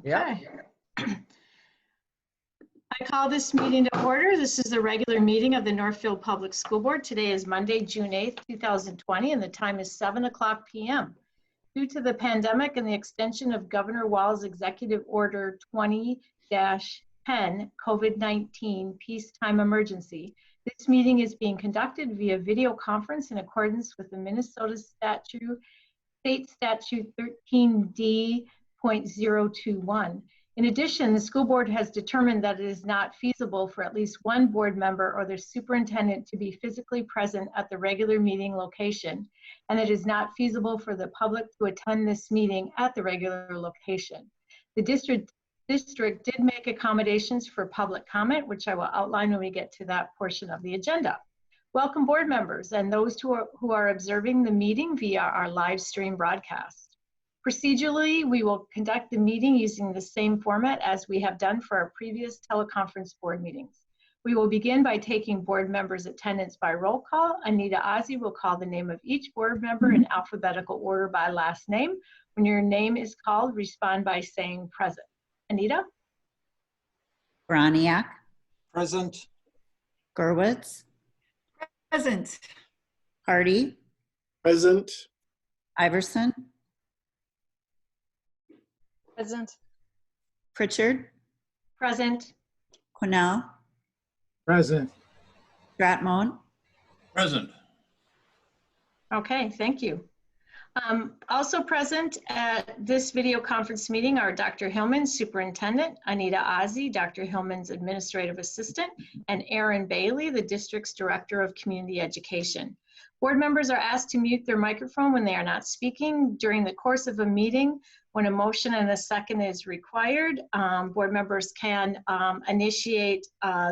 Yeah. Okay. I call this meeting to order. This is the regular meeting of the Northfield Public School Board. Today is Monday, June 8th, 2020, and the time is 7:00 p.m. Due to the pandemic and the extension of Governor Walz's Executive Order 20-10 COVID-19 peacetime emergency, this meeting is being conducted via video conference in accordance with the Minnesota State Statute 13D.021. In addition, the school board has determined that it is not feasible for at least one board member or their superintendent to be physically present at the regular meeting location, and it is not feasible for the public to attend this meeting at the regular location. The district did make accommodations for public comment, which I will outline when we get to that portion of the agenda. Welcome board members and those who are observing the meeting via our live stream broadcast. Procedurally, we will conduct the meeting using the same format as we have done for our previous teleconference board meetings. We will begin by taking board members' attendance by roll call. Anita Ozzie will call the name of each board member in alphabetical order by last name. When your name is called, respond by saying present. Anita? Broniak. Present. Gurwitz. Present. Hardy. Present. Iverson. Present. Pritchard. Present. Quinnell. Present. Stratmon. Present. Okay, thank you. Also present at this video conference meeting are Dr. Hillman, Superintendent, Anita Ozzie, Dr. Hillman's Administrative Assistant, and Aaron Bailey, the District's Director of Community Education. Board members are asked to mute their microphone when they are not speaking. During the course of a meeting, when a motion and a second is required, board members can initiate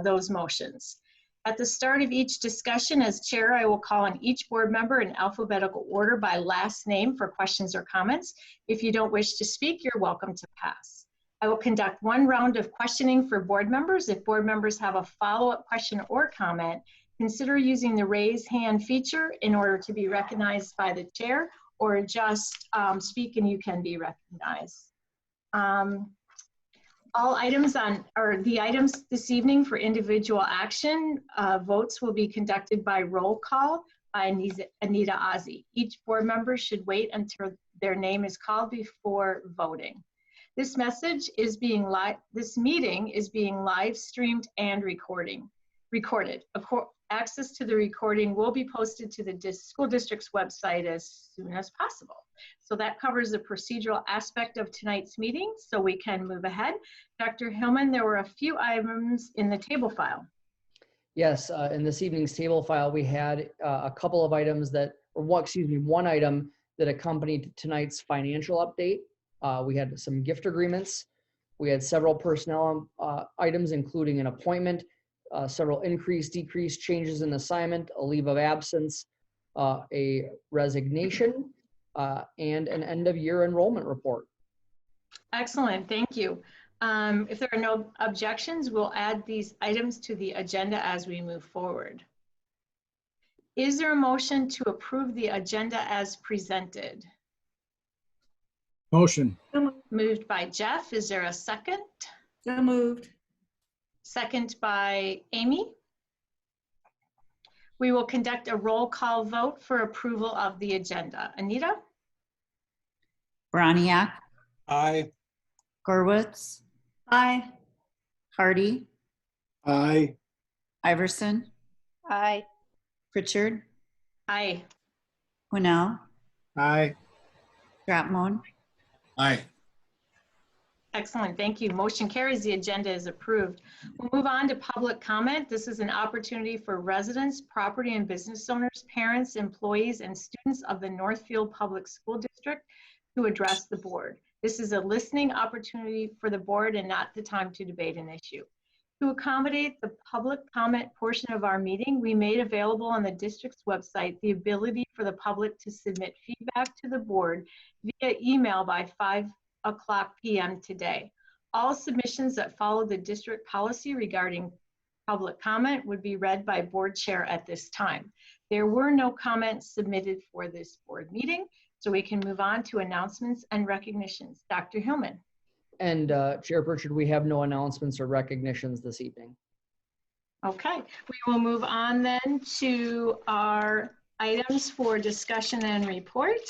those motions. At the start of each discussion, as chair, I will call on each board member in alphabetical order by last name for questions or comments. If you don't wish to speak, you're welcome to pass. I will conduct one round of questioning for board members. If board members have a follow-up question or comment, consider using the raise hand feature in order to be recognized by the chair, or just speak and you can be recognized. All items the items this evening for individual action, votes will be conducted by roll call by Anita Ozzie. Each board member should wait until their name is called before voting. This meeting is being live streamed and recorded. Access to the recording will be posted to the school district's website as soon as possible. So that covers the procedural aspect of tonight's meeting, so we can move ahead. Dr. Hillman, there were a few items in the table file. Yes, in this evening's table file, we had a couple of items one item that accompanied tonight's financial update. We had some gift agreements. We had several personnel items, including an appointment, several increase, decrease, changes in assignment, a leave of absence, a resignation, and an end of year enrollment report. Excellent, thank you. If there are no objections, we'll add these items to the agenda as we move forward. Is there a motion to approve the agenda as presented? Motion. Moved by Jeff, is there a second? So moved. Second by Amy. We will conduct a roll call vote for approval of the agenda. Anita? Broniak. Aye. Gurwitz. Aye. Hardy. Aye. Iverson. Aye. Pritchard. Aye. Quinnell. Aye. Stratmon. Aye. Excellent, thank you. Motion carries, the agenda is approved. We'll move on to public comment. This is an opportunity for residents, property and business owners, parents, employees, and students of the Northfield Public School District to address the board. This is a listening opportunity for the board and not the time to debate an issue. To accommodate the public comment portion of our meeting, we made available on the district's website the ability for the public to submit feedback to the board via email by 5:00 p.m. today. All submissions that follow the district policy regarding public comment would be read by board chair at this time. There were no comments submitted for this board meeting, so we can move on to announcements and recognitions. Dr. Hillman. And Chair Pritchard, we have no announcements or recognitions this evening. Okay, we will move on then to our items for discussion and report.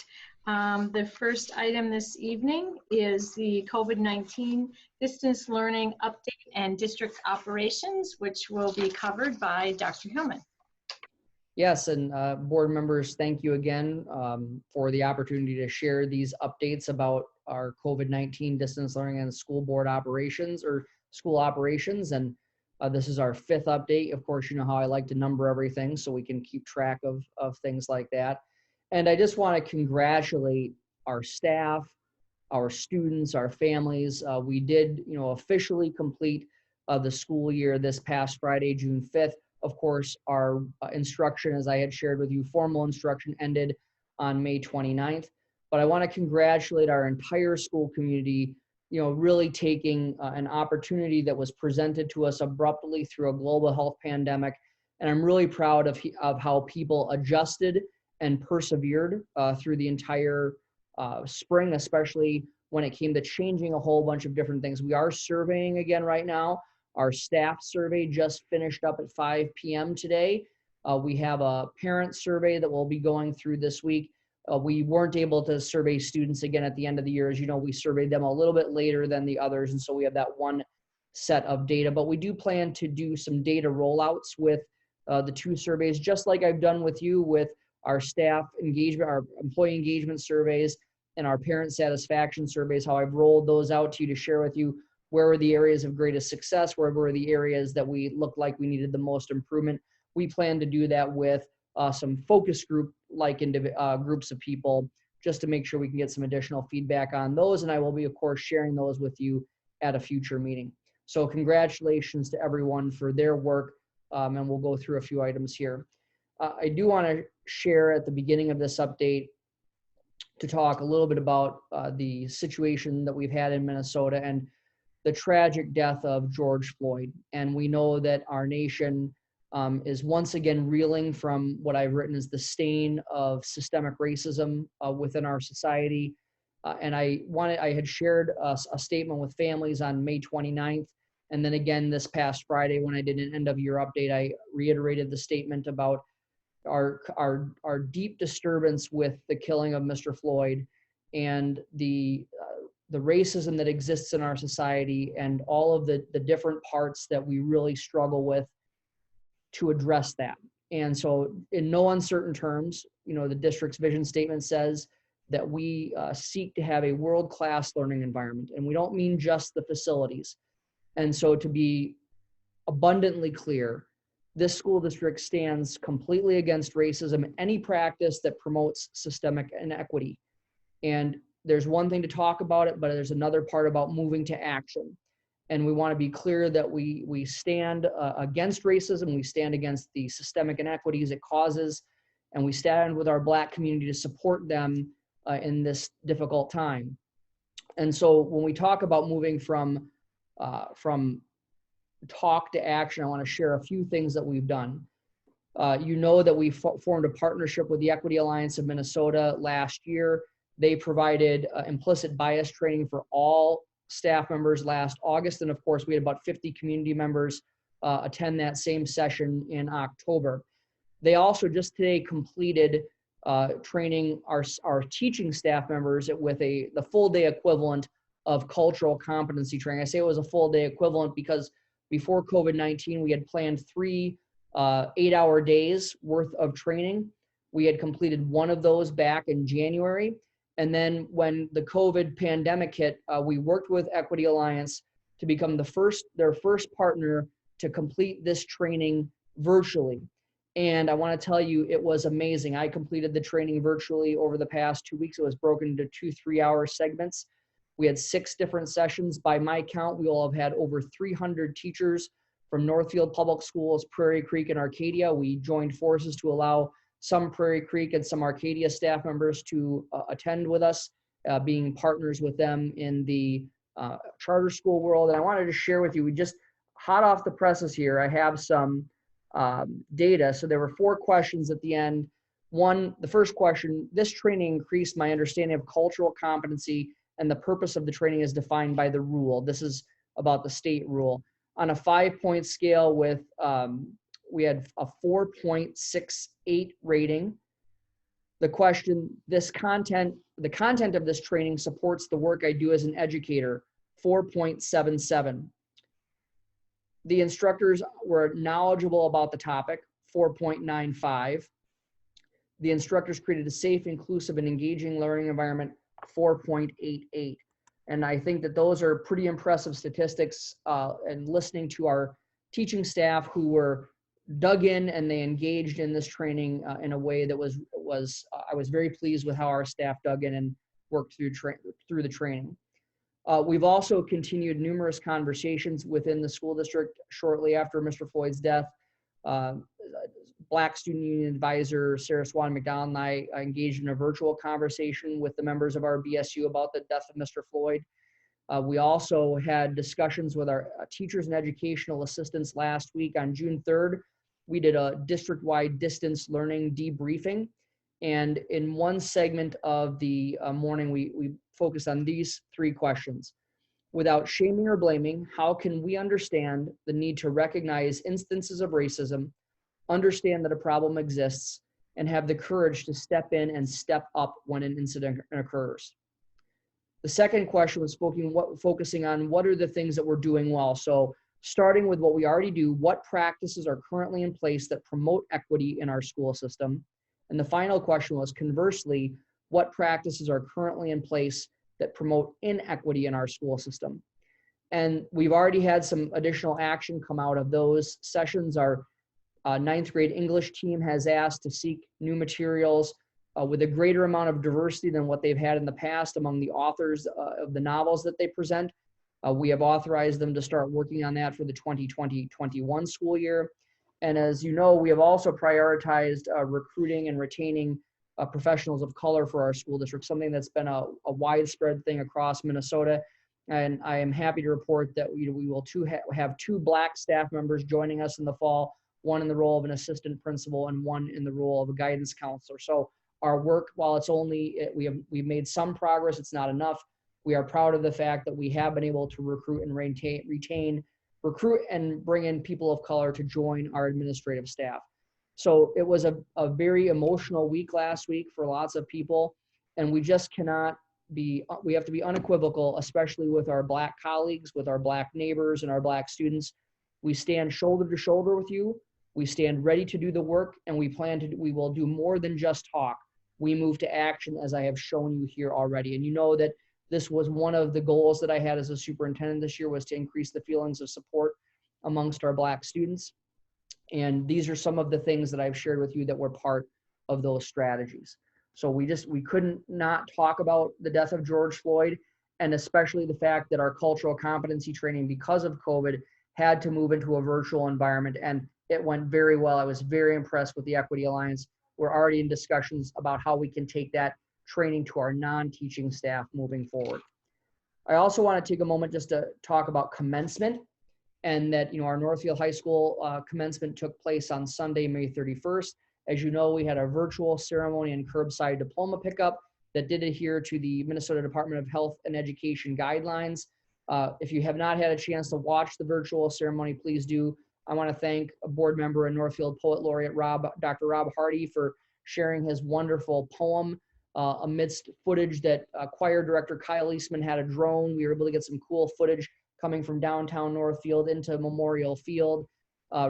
The first item this evening is the COVID-19 distance learning update and district operations, which will be covered by Dr. Hillman. Yes, and board members, thank you again for the opportunity to share these updates about our COVID-19 distance learning and school board operations or school operations. And this is our 5th update. Of course, you know how I like to number everything so we can keep track of things like that. And I just want to congratulate our staff, our students, our families. We did, officially complete the school year this past Friday, June 5th. Of course, our instruction, as I had shared with you, formal instruction ended on May 29th. But I want to congratulate our entire school community, really taking an opportunity that was presented to us abruptly through a global health pandemic. And I'm really proud of how people adjusted and persevered through the entire spring, especially when it came to changing a whole bunch of different things. We are surveying again right now. Our staff survey just finished up at 5 p.m. today. We have a parent survey that we'll be going through this week. We weren't able to survey students again at the end of the year. As you know, we surveyed them a little bit later than the others, and so we have that one set of data. But we do plan to do some data rollouts with the 2 surveys, just like I've done with you with our staff engagement, our employee engagement surveys, and our parent satisfaction surveys, how I've rolled those out to you to share with you where were the areas of greatest success, where were the areas that we looked like we needed the most improvement. We plan to do that with some focus group like groups of people just to make sure we can get some additional feedback on those. And I will be, of course, sharing those with you at a future meeting. So congratulations to everyone for their work. And we'll go through a few items here. I do want to share at the beginning of this update to talk a little bit about the situation that we've had in Minnesota and the tragic death of George Floyd. And we know that our nation is once again reeling from what I've written as the stain of systemic racism within our society. And I had shared a statement with families on May 29th. And then again, this past Friday, when I did an end of year update, I reiterated the statement about our deep disturbance with the killing of Mr. Floyd and the racism that exists in our society and all of the different parts that we really struggle with to address that. And so in no uncertain terms, the district's vision statement says that we seek to have a world-class learning environment, and we don't mean just the facilities. And so to be abundantly clear, this school district stands completely against racism and any practice that promotes systemic inequity. And there's one thing to talk about it, but there's another part about moving to action. And we want to be clear that we stand against racism, we stand against the systemic inequities it causes, and we stand with our Black community to support them in this difficult time. And so when we talk about moving from talk to action, I want to share a few things that we've done. You know that we formed a partnership with the Equity Alliance of Minnesota last year. They provided implicit bias training for all staff members last August. And of course, we had about 50 community members attend that same session in October. They also just today completed training our teaching staff members with the full day equivalent of cultural competency training. I say it was a full day equivalent because before COVID-19, we had planned 3 8-hour days worth of training. We had completed one of those back in January. And then when the COVID pandemic hit, we worked with Equity Alliance to become their first partner to complete this training virtually. And I want to tell you, it was amazing. I completed the training virtually over the past 2 weeks. It was broken into 2 3-hour segments. We had 6 different sessions. By my count, we will have had over 300 teachers from Northfield Public Schools, Prairie Creek, and Arcadia. We joined forces to allow some Prairie Creek and some Arcadia staff members to attend with us, being partners with them in the charter school world. And I wanted to share with you, we just hot off the presses here, I have some data. So there were 4 questions at the end. The first question, this training increased my understanding of cultural competency and the purpose of the training is defined by the rule. This is about the state rule. On a 5-point scale with, we had a 4.68 rating. The question, the content of this training supports the work I do as an educator, 4.77. The instructors were knowledgeable about the topic, 4.95. The instructors created a safe, inclusive, and engaging learning environment, 4.88. And I think that those are pretty impressive statistics, and listening to our teaching staff who were dug in and they engaged in this training in a way that I was very pleased with how our staff dug in and worked through the training. We've also continued numerous conversations within the school district shortly after Mr. Floyd's death. Black Student Union Advisor Sarah Swan McDonald and I engaged in a virtual conversation with the members of our BSU about the death of Mr. Floyd. We also had discussions with our teachers and educational assistants last week. On June 3rd, we did a district-wide distance learning debriefing. And in one segment of the morning, we focused on these 3 questions. Without shaming or blaming, how can we understand the need to recognize instances of racism, understand that a problem exists, and have the courage to step in and step up when an incident occurs? The second question was focusing on what are the things that we're doing well. So starting with what we already do, what practices are currently in place that promote equity in our school system? And the final question was, conversely, what practices are currently in place that promote inequity in our school system? And we've already had some additional action come out of those sessions. Our 9th grade English team has asked to seek new materials with a greater amount of diversity than what they've had in the past among the authors of the novels that they present. We have authorized them to start working on that for the 2020-21 school year. And as you know, we have also prioritized recruiting and retaining professionals of color for our school district, something that's been a widespread thing across Minnesota. And I am happy to report that we will have 2 Black staff members joining us in the fall, one in the role of an assistant principal and one in the role of a guidance counselor. So our work, while it's we've made some progress, it's not enough. We are proud of the fact that we have been able to recruit and bring in people of color to join our administrative staff. So it was a very emotional week last week for lots of people, and we just we have to be unequivocal, especially with our Black colleagues, with our Black neighbors and our Black students. We stand shoulder to shoulder with you. We stand ready to do the work, and we will do more than just talk. We move to action, as I have shown you here already. And you know that this was one of the goals that I had as a superintendent this year, was to increase the feelings of support amongst our Black students. And these are some of the things that I've shared with you that were part of those strategies. So we couldn't not talk about the death of George Floyd, and especially the fact that our cultural competency training, because of COVID, had to move into a virtual environment, and it went very well. I was very impressed with the Equity Alliance. We're already in discussions about how we can take that training to our non-teaching staff moving forward. I also want to take a moment just to talk about commencement, and that, our Northfield High School commencement took place on Sunday, May 31st. As you know, we had a virtual ceremony and curbside diploma pickup that did adhere to the Minnesota Department of Health and Education guidelines. If you have not had a chance to watch the virtual ceremony, please do. I want to thank a board member and Northfield Poet Laureate Dr. Rob Hardy for sharing his wonderful poem amidst footage that choir director Kyle Eastman had a drone. We were able to get some cool footage coming from downtown Northfield into Memorial Field.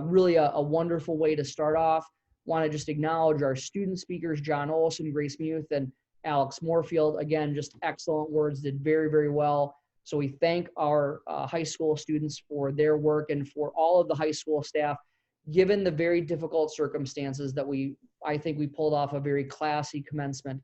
Really a wonderful way to start off. Want to just acknowledge our student speakers, John Olson, Grace Muth, and Alex Moorfield. Again, just excellent words, did very, very well. So we thank our high school students for their work, and for all of the high school staff, given the very difficult circumstances that I think we pulled off a very classy commencement.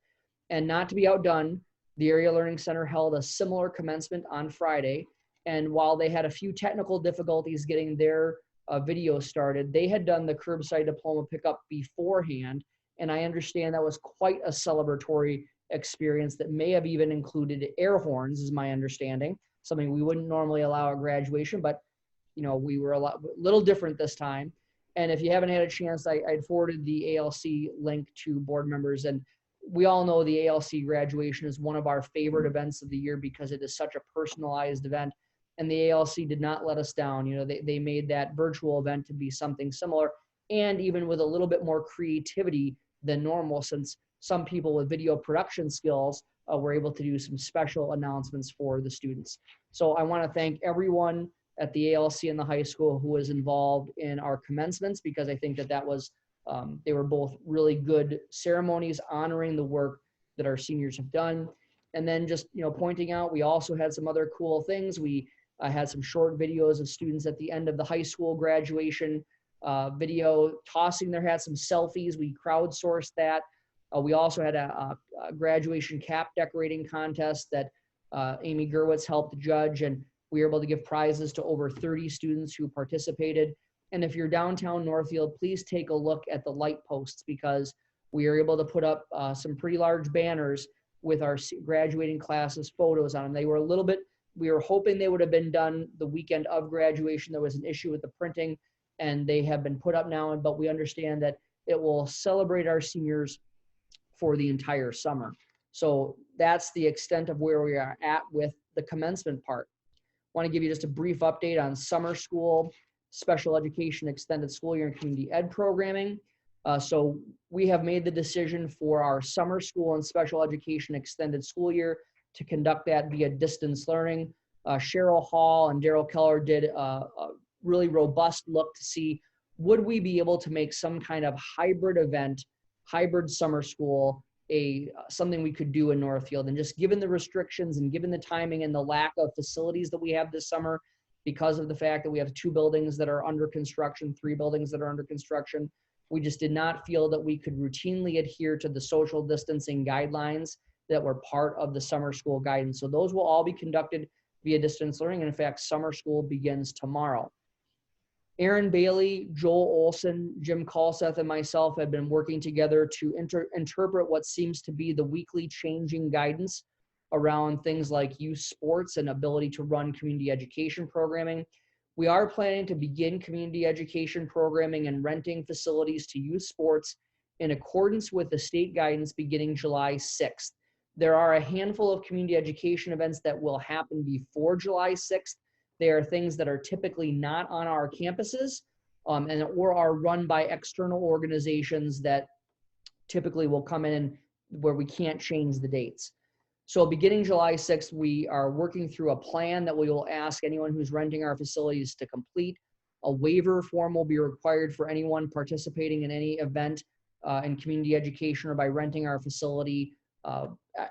And not to be outdone, the Area Learning Center held a similar commencement on Friday. And while they had a few technical difficulties getting their video started, they had done the curbside diploma pickup beforehand. And I understand that was quite a celebratory experience that may have even included air horns, is my understanding, something we wouldn't normally allow at graduation, but we were a little different this time. And if you haven't had a chance, I forwarded the ALC link to board members, and we all know the ALC graduation is one of our favorite events of the year because it is such a personalized event. And the ALC did not let us down. You know, they made that virtual event to be something similar, and even with a little bit more creativity than normal, since some people with video production skills were able to do some special announcements for the students. So I want to thank everyone at the ALC and the high school who was involved in our commencements, because I think that was, they were both really good ceremonies honoring the work that our seniors have done. And then just, you know, pointing out, we also had some other cool things. We had some short videos of students at the end of the high school graduation video tossing their hats, some selfies. We crowdsourced that. We also had a graduation cap decorating contest that Amy Gerwitz helped judge, and we were able to give prizes to over 30 students who participated. And if you're downtown Northfield, please take a look at the light posts, because we are able to put up some pretty large banners with our graduating classes photos on them. They were a little bit, we were hoping they would have been done the weekend of graduation. There was an issue with the printing, and they have been put up now, but we understand that it will celebrate our seniors for the entire summer. So that's the extent of where we are at with the commencement part. I want to give you just a brief update on summer school, special education, extended school year, and community ed programming. So we have made the decision for our summer school and special education extended school year to conduct that via distance learning. Cheryl Hall and Daryl Keller did a really robust look to see, would we be able to make some kind of hybrid event, hybrid summer school, something we could do in Northfield. And just given the restrictions and given the timing and the lack of facilities that we have this summer, because of the fact that we have 2 buildings that are under construction, 3 buildings that are under construction, we just did not feel that we could routinely adhere to the social distancing guidelines that were part of the summer school guidance. So those will all be conducted via distance learning. And in fact, summer school begins tomorrow. Aaron Bailey, Joel Olson, Jim Kalseth, and myself have been working together to interpret what seems to be the weekly changing guidance around things like youth sports and ability to run community education programming. We are planning to begin community education programming and renting facilities to youth sports in accordance with the state guidance beginning July 6th. There are a handful of community education events that will happen before July 6th. They are things that are typically not on our campuses or are run by external organizations that typically will come in where we can't change the dates. So beginning July 6th, we are working through a plan that we will ask anyone who's renting our facilities to complete. A waiver form will be required for anyone participating in any event in community education or by renting our facility.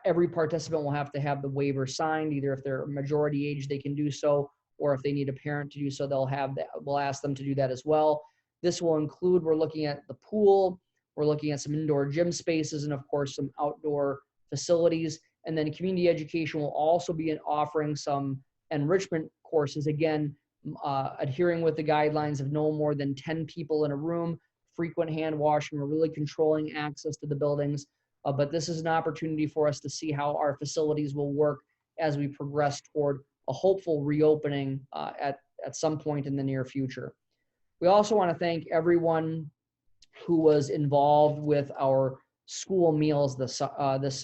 Every participant will have to have the waiver signed, either if they're majority age, they can do so, or if they need a parent to do so, they'll have that. We'll ask them to do that as well. This will include, we're looking at the pool, we're looking at some indoor gym spaces, and of course, some outdoor facilities. And then community education will also be offering some enrichment courses, again, adhering with the guidelines of no more than 10 people in a room, frequent hand washing, or really controlling access to the buildings. But this is an opportunity for us to see how our facilities will work as we progress toward a hopeful reopening at some point in the near future. We also want to thank everyone who was involved with our school meals this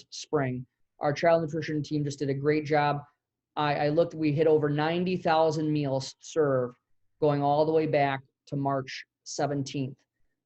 spring. Our child nutrition team just did a great job. I looked, we hit over 90,000 meals served going all the way back to March 17th.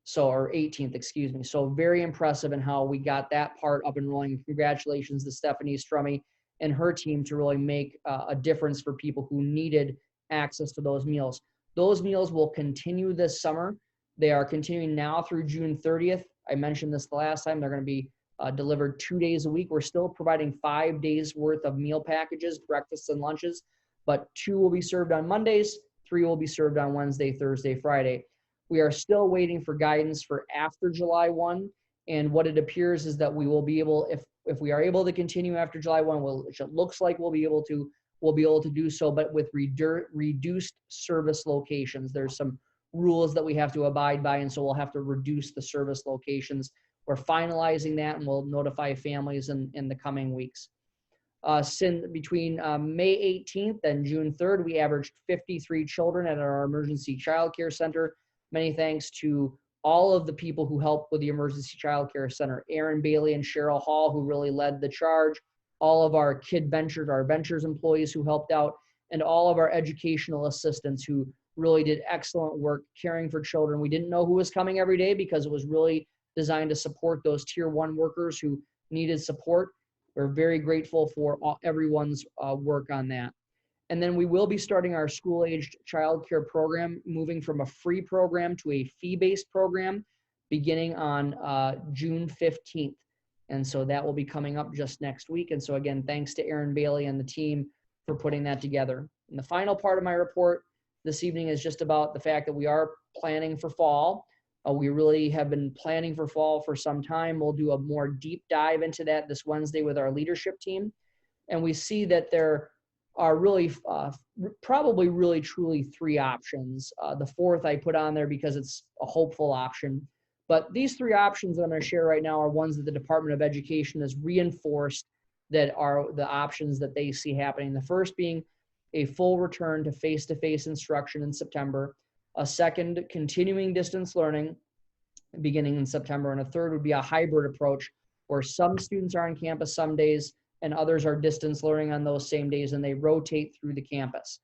So, or 18th, excuse me. So very impressive in how we got that part up and rolling. Congratulations to Stephanie Strummy and her team to really make a difference for people who needed access to those meals. Those meals will continue this summer. They are continuing now through June 30th. I mentioned this the last time. They're going to be delivered 2 days a week. We're still providing 5 days worth of meal packages, breakfasts and lunches, but 2 will be served on Mondays, 3 will be served on Wednesday, Thursday, Friday. We are still waiting for guidance for after July 1. And what it appears is that we will be able, if we are able to continue after July 1, which it looks like we'll be able to do so, but with reduced service locations. There's some rules that we have to abide by, and so we'll have to reduce the service locations. We're finalizing that, and we'll notify families in the coming weeks. Since between May 18th and June 3rd, we averaged 53 children at our emergency child care center. Many thanks to all of the people who helped with the Emergency Child Care Center, Aaron Bailey and Cheryl Hall, who really led the charge, all of our Kid Ventures, our Ventures employees who helped out, and all of our educational assistants who really did excellent work caring for children. We didn't know who was coming every day because it was really designed to support those tier 1 workers who needed support. We're very grateful for everyone's work on that. And then we will be starting our school-aged childcare program, moving from a free program to a fee-based program beginning on June 15th. And so that will be coming up just next week. And so again, thanks to Aaron Bailey and the team for putting that together. And the final part of my report this evening is just about the fact that we are planning for fall. We really have been planning for fall for some time. We'll do a more deep dive into that this Wednesday with our leadership team. And we see that there are really probably really truly 3 options. The 4th I put on there because it's a hopeful option. But these 3 options that I'm going to share right now are ones that the Department of Education has reinforced that are the options that they see happening. The first being a full return to face-to-face instruction in September. A second, continuing distance learning beginning in September. And a third would be a hybrid approach where some students are on campus some days and others are distance learning on those same days, and they rotate through the campus.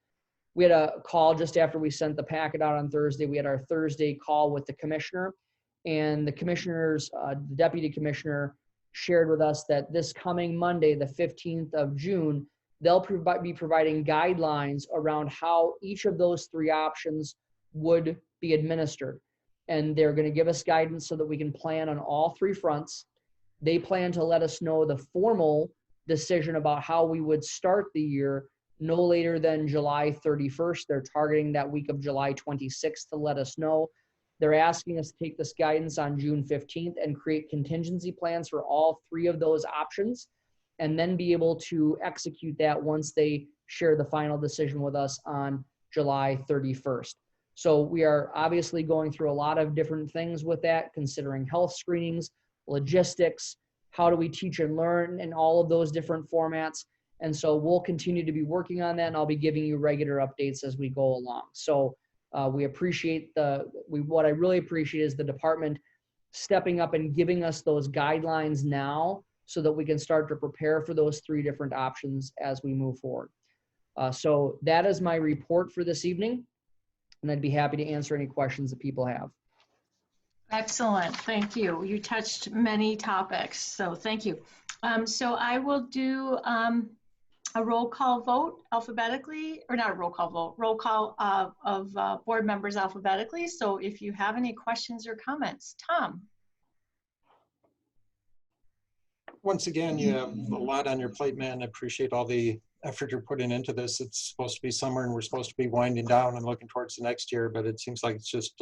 We had a call just after we sent the packet out on Thursday. We had our Thursday call with the commissioner, and the commissioner's, the deputy commissioner shared with us that this coming Monday, the 15th of June, they'll be providing guidelines around how each of those 3 options would be administered. And they're going to give us guidance so that we can plan on all 3 fronts. They plan to let us know the formal decision about how we would start the year no later than July 31st. They're targeting that week of July 26th to let us know. They're asking us to take this guidance on June 15th and create contingency plans for all 3 of those options, and then be able to execute that once they share the final decision with us on July 31st. So we are obviously going through a lot of different things with that, considering health screenings, logistics, how do we teach and learn in all of those different formats. And so we'll continue to be working on that, and I'll be giving you regular updates as we go along. So we appreciate what I really appreciate is the department stepping up and giving us those guidelines now so that we can start to prepare for those 3 different options as we move forward. So that is my report for this evening, and I'd be happy to answer any questions that people have. Excellent, thank you. You touched many topics, so thank you. So I will do a roll call vote alphabetically, or not a roll call vote, roll call of board members alphabetically. So if you have any questions or comments, Tom. Once again, you have a lot on your plate, man. I appreciate all the effort you're putting into this. It's supposed to be summer and we're supposed to be winding down and looking towards the next year, but it seems like it's just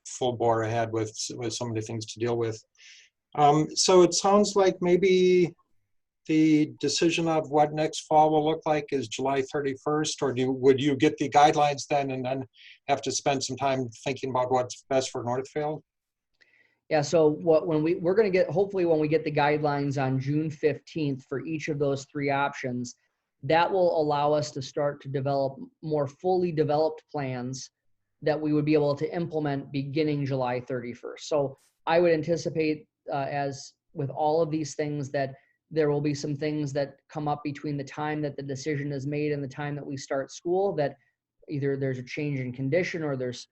full bore ahead with so many things to deal with. So it sounds like maybe the decision of what next fall will look like is July 31st, or would you get the guidelines then and then have to spend some time thinking about what's best for Northfield? Yeah, so we're going to get, hopefully when we get the guidelines on June 15th for each of those 3 options, that will allow us to start to develop more fully developed plans that we would be able to implement beginning July 31st. So I would anticipate, as with all of these things, that there will be some things that come up between the time that the decision is made and the time that we start school, that either there's a change in condition or there's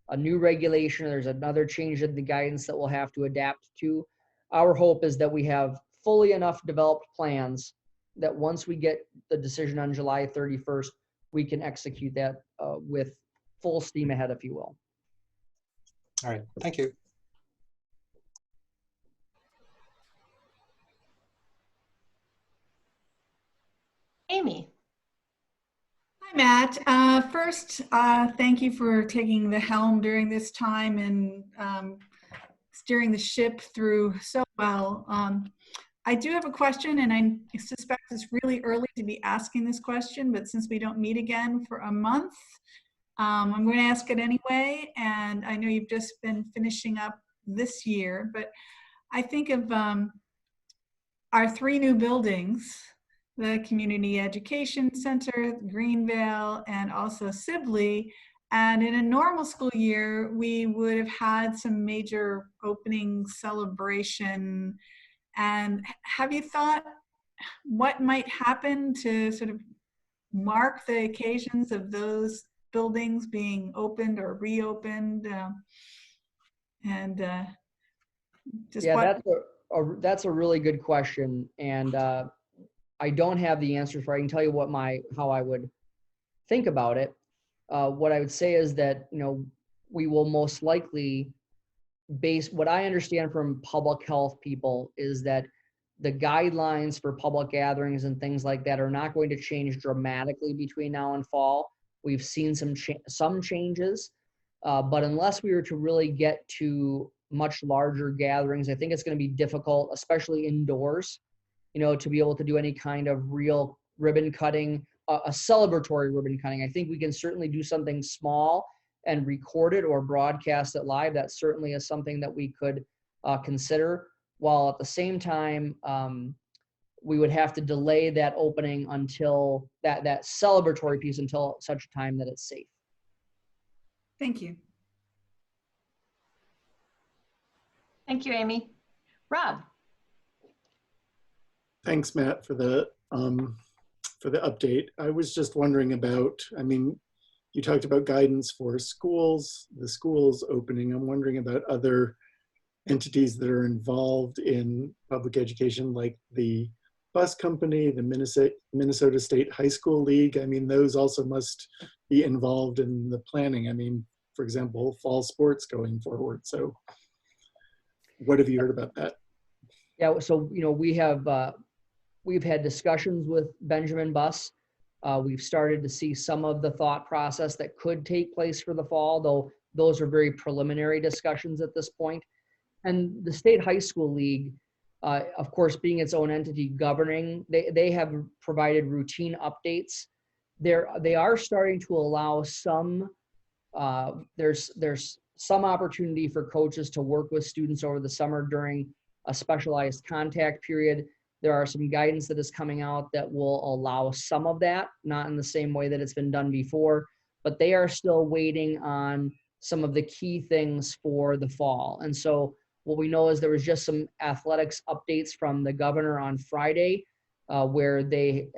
a new regulation, or there's another change in the guidance that we'll have to adapt to. Our hope is that we have fully enough developed plans that once we get the decision on July 31st, we can execute that with full steam ahead, if you will. All right, thank you. Amy. Hi, Matt. First, thank you for taking the helm during this time and steering the ship through so well. I do have a question, and I suspect it's really early to be asking this question, but since we don't meet again for a month, I'm going to ask it anyway. And I know you've just been finishing up this year, but I think of our 3 new buildings, the Community Education Center, Greenvale, and also Sibley, And in a normal school year, we would have had some major opening celebration. And have you thought what might happen to sort of mark the occasions of those buildings being opened or reopened? And just Yeah, what? that's a really good question, and I don't have the answers for. I can tell you how I would think about it. What I would say is that we will most likely base what I understand from public health people is that the guidelines for public gatherings and things like that are not going to change dramatically between now and fall. We've seen some changes, but unless we were to really get to much larger gatherings, I think it's going to be difficult, especially indoors, to be able to do any kind of real ribbon cutting, a celebratory ribbon cutting. I think we can certainly do something small and record it or broadcast it live. That certainly is something that we could consider, while at the same time, we would have to delay that opening until that celebratory piece until such a time that it's safe. Thank you. Thank you, Amy. Rob. Thanks, Matt, for the update. I was just wondering about, I mean, you talked about guidance for schools, the schools opening. I'm wondering about other entities that are involved in public education, like the bus company, the Minnesota State High School League. I mean, those also must be involved in the planning. I mean, for example, fall sports going forward. So what have you heard about that? Yeah, so we've had discussions with Benjamin Bus. We've started to see some of the thought process that could take place for the fall, though those are very preliminary discussions at this point. And the State High School League, of course, being its own entity governing, they have provided routine updates. They are starting to allow some, there's some opportunity for coaches to work with students over the summer during a specialized contact period. There are some guidance that is coming out that will allow some of that, not in the same way that it's been done before, but they are still waiting on some of the key things for the fall. And so what we know is there was just some athletics updates from the governor on Friday, where they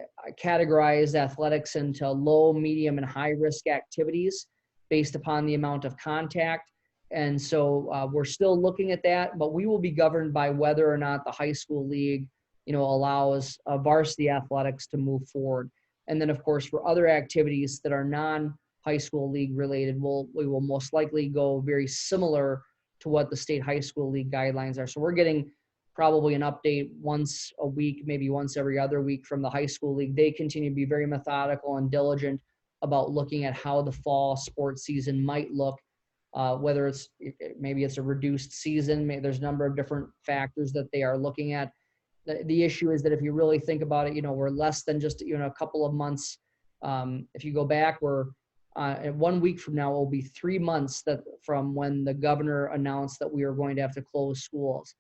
categorized athletics into low, medium, and high risk activities based upon the amount of contact. And so we're still looking at that, but we will be governed by whether or not the high school league allows varsity athletics to move forward. And then, of course, for other activities that are non-high school league related, we will most likely go very similar to what the State High School League guidelines are. So we're getting probably an update once a week, maybe once every other week from the high school league. They continue to be very methodical and diligent about looking at how the fall sports season might look, whether maybe it's a reduced season. There's a number of different factors that they are looking at. The issue is that if you really think about it, we're less than just a couple of months. If you go back, we're 1 week from now, it will be 3 months from when the governor announced that we are going to have to close schools,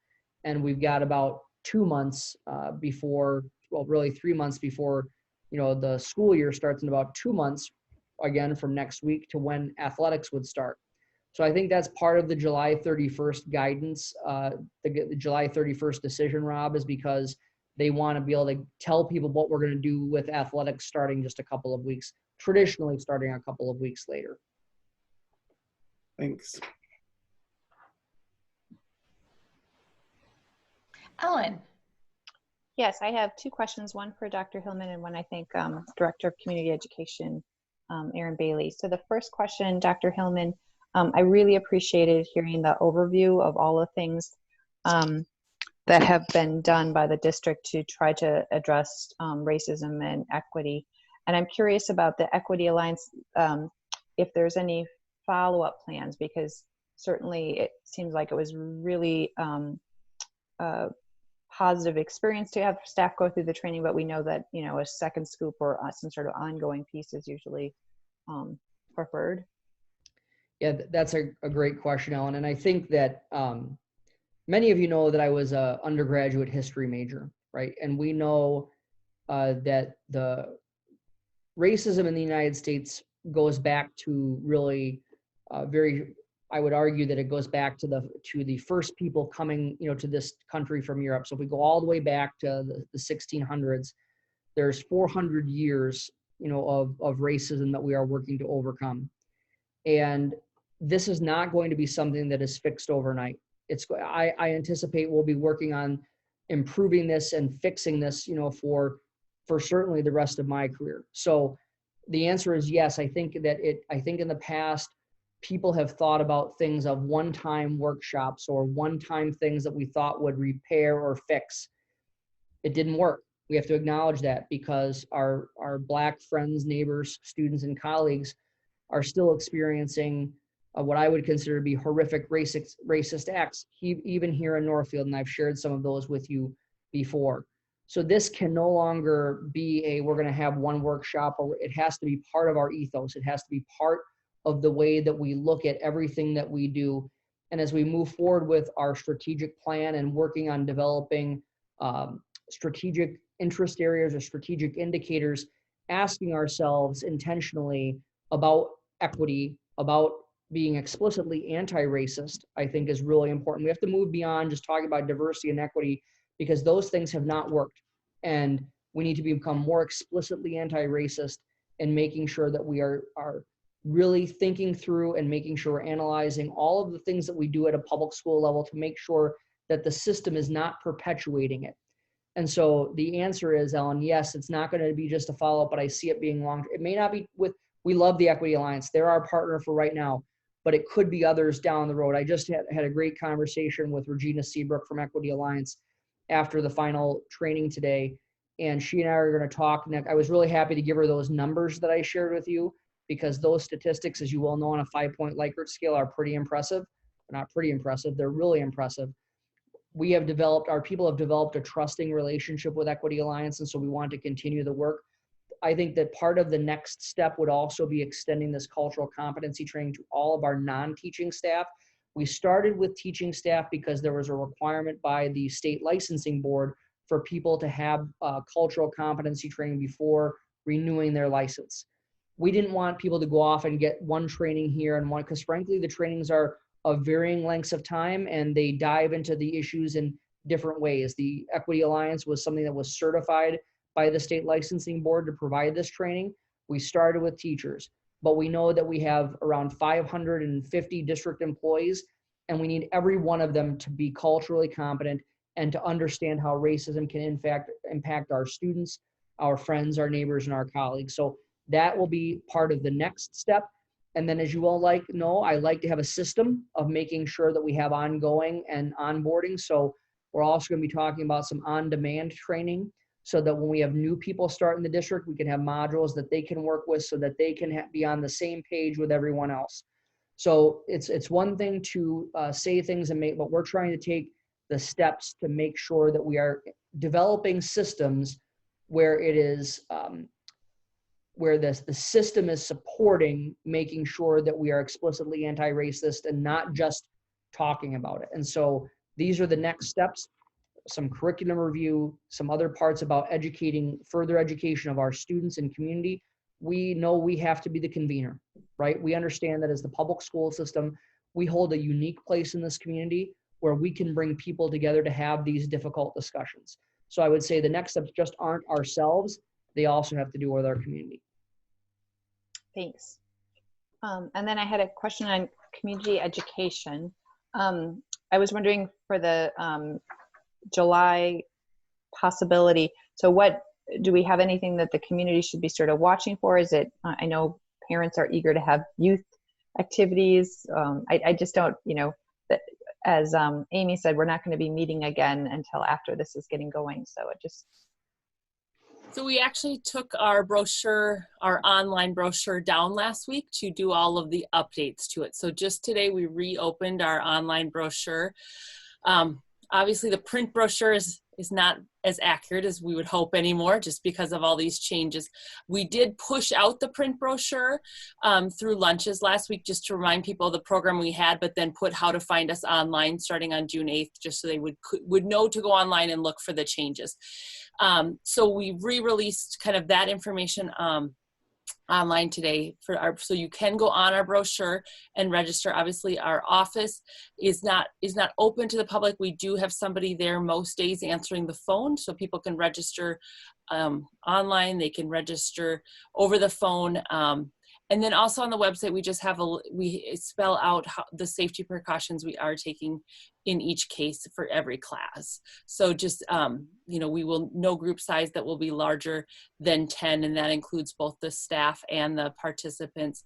and we've got about 2 months before, well, really 3 months before the school year starts, in about 2 months again from next week to when athletics would start. So I think that's part of the July 31st guidance, the July 31st decision, Rob, is because they want to be able to tell people what we're going to do with athletics starting just a couple of weeks, traditionally starting a couple of weeks later. Thanks. Ellen. Yes, I have two questions, one for Dr. Hillman and one, I think, Director of Community Education, Erin Bailey. So the first question, Dr. Hillman, I really appreciated hearing the overview of all the things that have been done by the district to try to address racism and equity. And I'm curious about the Equity Alliance, if there's any follow-up plans, because certainly it seems like it was really a positive experience to have staff go through the training, but we know that, a second scoop or some sort of ongoing piece is usually preferred. Yeah, that's a great question, Ellen. And I think that many of you know that I was an undergraduate history major, right? And we know that the racism in the United States goes back to really I would argue that it goes back to the first people coming, to this country from Europe. So if we go all the way back to the 1600s, there's 400 years, of racism that we are working to overcome. And this is not going to be something that is fixed overnight. I anticipate we'll be working on improving this and fixing this, for certainly the rest of my career. So the answer is yes. I think in the past, people have thought about things of one-time workshops or one-time things that we thought would repair or fix. It didn't work. We have to acknowledge that, because our Black friends, neighbors, students, and colleagues are still experiencing what I would consider to be horrific racist acts, even here in Northfield, and I've shared some of those with you before. So this can no longer be we're going to have one workshop, or it has to be part of our ethos. It has to be part of the way that we look at everything that we do. And as we move forward with our strategic plan and working on developing strategic interest areas or strategic indicators, asking ourselves intentionally about equity, about being explicitly anti-racist, I think is really important. We have to move beyond just talking about diversity and equity, because those things have not worked. And we need to become more explicitly anti-racist and making sure that we are really thinking through and making sure we're analyzing all of the things that we do at a public school level to make sure that the system is not perpetuating it. And so the answer is, Ellen, yes, it's not going to be just a follow-up, but I see it being long. It may not be we love the Equity Alliance. They're our partner for right now, but it could be others down the road. I just had a great conversation with Regina Seabrook from Equity Alliance after the final training today. And she and I are going to talk next. I was really happy to give her those numbers that I shared with you, because those statistics, as you well know, on a 5-point Likert scale are pretty impressive. They're not pretty impressive, they're really impressive. Our people have developed a trusting relationship with Equity Alliance, and so we want to continue the work. I think that part of the next step would also be extending this cultural competency training to all of our non-teaching staff. We started with teaching staff because there was a requirement by the state licensing board for people to have cultural competency training before renewing their license. We didn't want people to go off and get one training here and one, because frankly, the trainings are of varying lengths of time and they dive into the issues in different ways. The Equity Alliance was something that was certified by the state licensing board to provide this training. We started with teachers, but we know that we have around 550 district employees, and we need every one of them to be culturally competent and to understand how racism can in fact impact our students, our friends, our neighbors, and our colleagues. So that will be part of the next step. And then, as you all know, I like to have a system of making sure that we have ongoing and onboarding. So we're also going to be talking about some on-demand training, so that when we have new people start in the district, we can have modules that they can work with so that they can be on the same page with everyone else. So it's one thing to say things and but we're trying to take the steps to make sure that we are developing systems where it is where the system is supporting making sure that we are explicitly anti-racist and not just talking about it. And so these are the next steps: some curriculum review, some other parts about further education of our students and community. We know we have to be the convener, right? We understand that as the public school system, we hold a unique place in this community where we can bring people together to have these difficult discussions. So I would say the next steps just aren't ourselves, they also have to do with our community. Thanks. And then I had a question on community education. I was wondering for the July possibility. So what, do we have anything that the community should be sort of watching for? Is it, I know parents are eager to have youth activities. I just don't, that, as Amy said, we're not going to be meeting again until after this is getting going. So it just. So we actually took our brochure, our online brochure, down last week to do all of the updates to it. So just today we reopened our online brochure. Obviously the print brochure is not as accurate as we would hope anymore, just because of all these changes. We did push out the print brochure through lunches last week, just to remind people of the program we had, but then put how to find us online starting on June 8th, just so they would know to go online and look for the changes. So we re-released kind of that information online today so you can go on our brochure and register. Obviously our office is not open to the public. We do have somebody there most days answering the phone, so people can register online, they can register over the phone. And then also on the website, we just have we spell out the safety precautions we are taking in each case for every class. So just, you know, we will know group size that will be larger than 10, and that includes both the staff and the participants,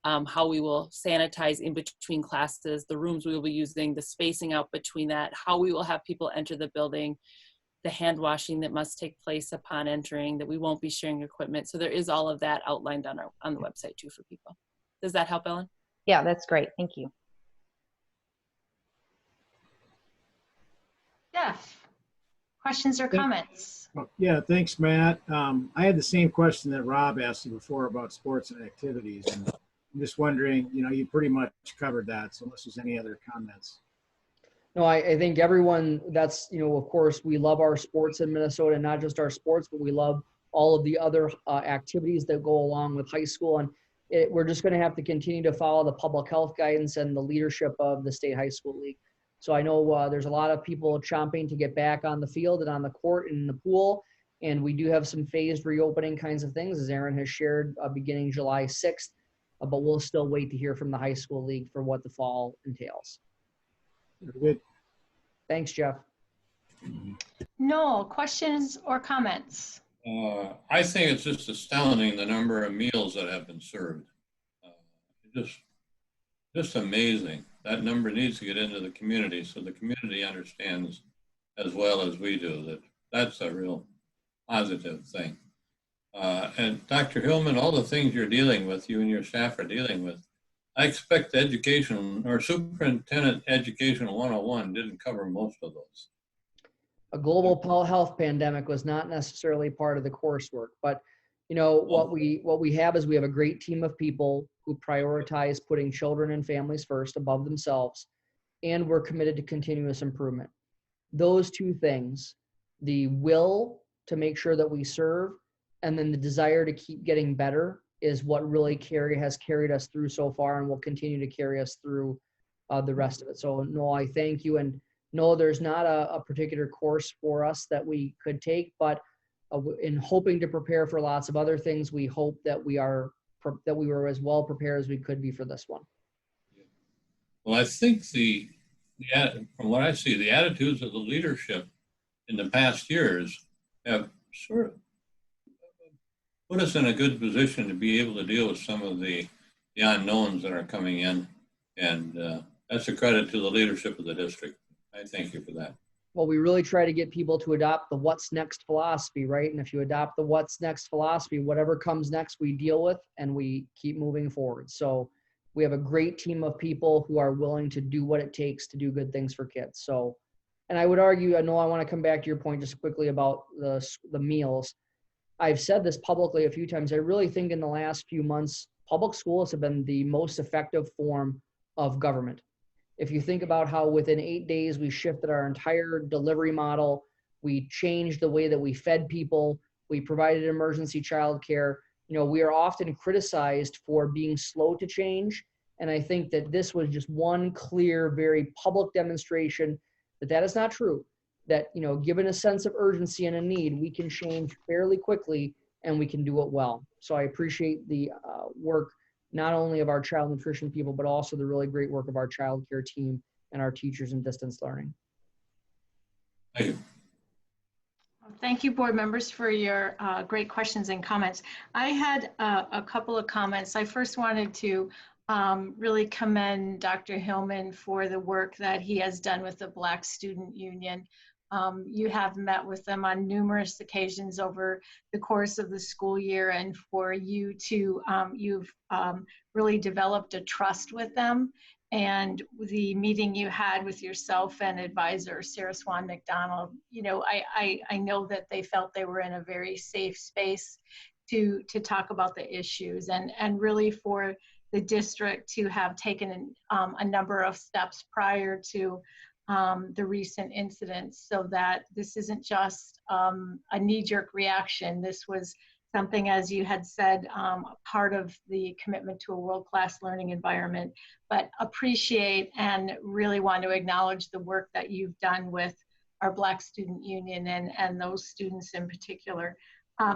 how we will sanitize in between classes, the rooms we will be using, the spacing out between that, how we will have people enter the building, the hand washing that must take place upon entering, that we won't be sharing equipment. So there is all of that outlined on the website too for people. Does that help, Ellen? Yeah, that's great. Thank you. Jeff, questions or comments? Yeah, thanks, Matt. I had the same question that Rob asked you before about sports and activities. And I'm just wondering, you know, you pretty much covered that. So unless there's any other comments. No, I think everyone, that's, you know, of course, we love our sports in Minnesota, not just our sports, but we love all of the other activities that go along with high school. And we're just going to have to continue to follow the public health guidance and the leadership of the State High School League. So I know there's a lot of people chomping to get back on the field and on the court and in the pool. And we do have some phased reopening kinds of things, as Aaron has shared, beginning July 6th. But we'll still wait to hear from the high school league for what the fall entails. Very good. Thanks, Jeff. No questions or comments? I think it's just astounding the number of meals that have been served. Just amazing. That number needs to get into the community so the community understands as well as we do that that's a real positive thing. And Dr. Hillman, all the things you're dealing with, you and your staff are dealing with, I expect education or Superintendent Education 101 didn't cover most of those. A global health pandemic was not necessarily part of the coursework, but you know, what we have is we have a great team of people who prioritize putting children and families first above themselves, and we're committed to continuous improvement. Those two things, the will to make sure that we serve, and then the desire to keep getting better, is what really has carried us through so far and will continue to carry us through the rest of it. So no, I thank you. And no, there's not a particular course for us that we could take, but in hoping to prepare for lots of other things, we hope that we were as well prepared as we could be for this one. Well, I think from what I see, the attitudes of the leadership in the past years have sort of put us in a good position to be able to deal with some of the unknowns that are coming in. And that's a credit to the leadership of the district. I thank you for that. Well, we really try to get people to adopt the what's next philosophy, right? And if you adopt the what's next philosophy, whatever comes next, we deal with and we keep moving forward. So we have a great team of people who are willing to do what it takes to do good things for kids. So, and I would argue, I know I want to come back to your point just quickly about the meals. I've said this publicly a few times. I really think in the last few months, public schools have been the most effective form of government. If you think about how within 8 days we shifted our entire delivery model, we changed the way that we fed people, we provided emergency childcare. You know, we are often criticized for being slow to change. And I think that this was just one clear, very public demonstration that that is not true. That, you know, given a sense of urgency and a need, we can change fairly quickly and we can do it well. So I appreciate the work, not only of our child nutrition people, but also the really great work of our child care team and our teachers in distance learning. Thank you. Thank you, board members, for your great questions and comments. I had a couple of comments. I first wanted to really commend Dr. Hillman for the work that he has done with the Black Student Union. You have met with them on numerous occasions over the course of the school year, and for you to, you've really developed a trust with them. And the meeting you had with yourself and advisor Sarah Swan McDonald, you know, I know that they felt they were in a very safe space to talk about the issues, and really for the district to have taken a number of steps prior to the recent incidents, so that this isn't just a knee-jerk reaction. This was something, as you had said, part of the commitment to a world-class learning environment, but appreciate and really want to acknowledge the work that you've done with our Black Student Union and those students in particular.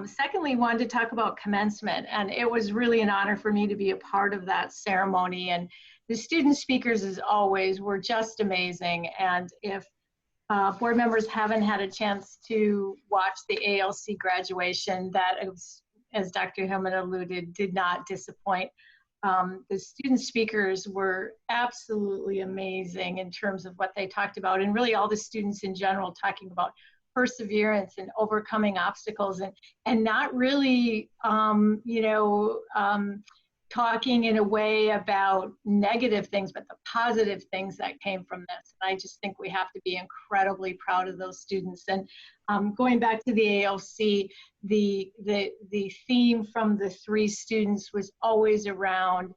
Secondly, wanted to talk about commencement, and it was really an honor for me to be a part of that ceremony. And the student speakers, as always, were just amazing. And if board members haven't had a chance to watch the ALC graduation, that, as Dr. Hillman alluded, did not disappoint. The student speakers were absolutely amazing in terms of what they talked about, and really all the students in general talking about perseverance and overcoming obstacles, and not really, talking in a way about negative things, but the positive things that came from this. And I just think we have to be incredibly proud of those students. And going back to the ALC, the theme from the three students was always around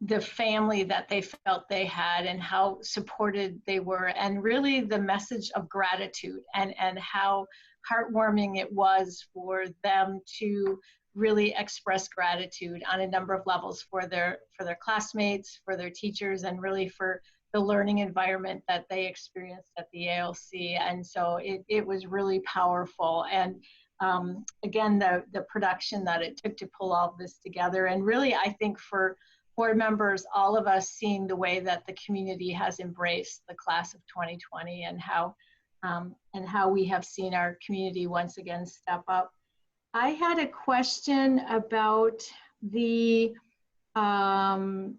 the family that they felt they had and how supported they were, and really the message of gratitude and how heartwarming it was for them to really express gratitude on a number of levels for their classmates, for their teachers, and really for the learning environment that they experienced at the ALC. And so it was really powerful. And again, the production that it took to pull all of this together. And really, I think for board members, all of us, seeing the way that the community has embraced the class of 2020 and how we have seen our community once again step up. I had a question about the childcare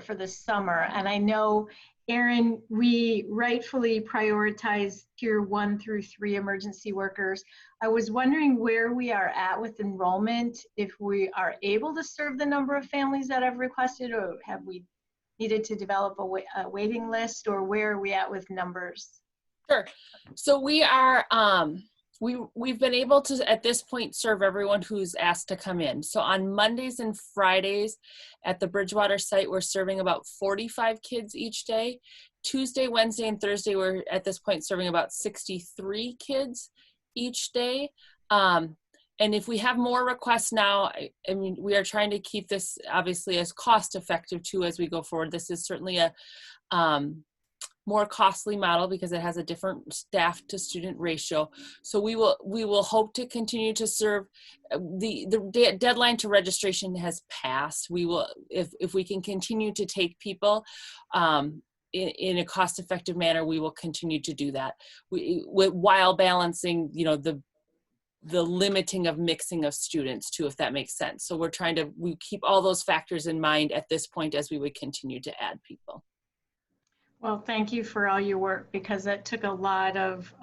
for the summer, and I know, Erin, we rightfully prioritize tier 1 through 3 emergency workers. I was wondering where we are at with enrollment, if we are able to serve the number of families that have requested, or have we needed to develop a waiting list, or where are we at with numbers? Sure. So we are, we've been able to, at this point, serve everyone who's asked to come in. So on Mondays and Fridays at the Bridgewater site, we're serving about 45 kids each day. Tuesday, Wednesday, and Thursday, we're at this point serving about 63 kids each day. And if we have more requests now, I mean, we are trying to keep this obviously as cost effective too as we go forward. This is certainly a more costly model because it has a different staff to student ratio. So we will hope to continue to serve. The deadline to registration has passed. We will, if we can continue to take people in a cost-effective manner, we will continue to do that. While balancing, the limiting of mixing of students too, if that makes sense. So we keep all those factors in mind at this point as we would continue to add people. Well, thank you for all your work, because it took a lot of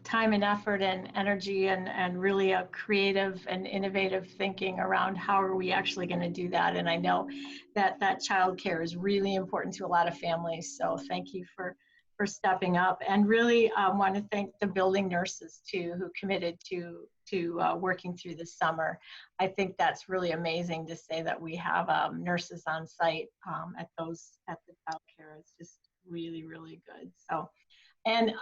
time and effort and energy and really a creative and innovative thinking around how are we actually going to do that. And I know that childcare is really important to a lot of families. So thank you for stepping up, and really want to thank the building nurses too, who committed to working through the summer. I think that's really amazing to say that we have nurses on site at the childcare. It's just really, really good. So, and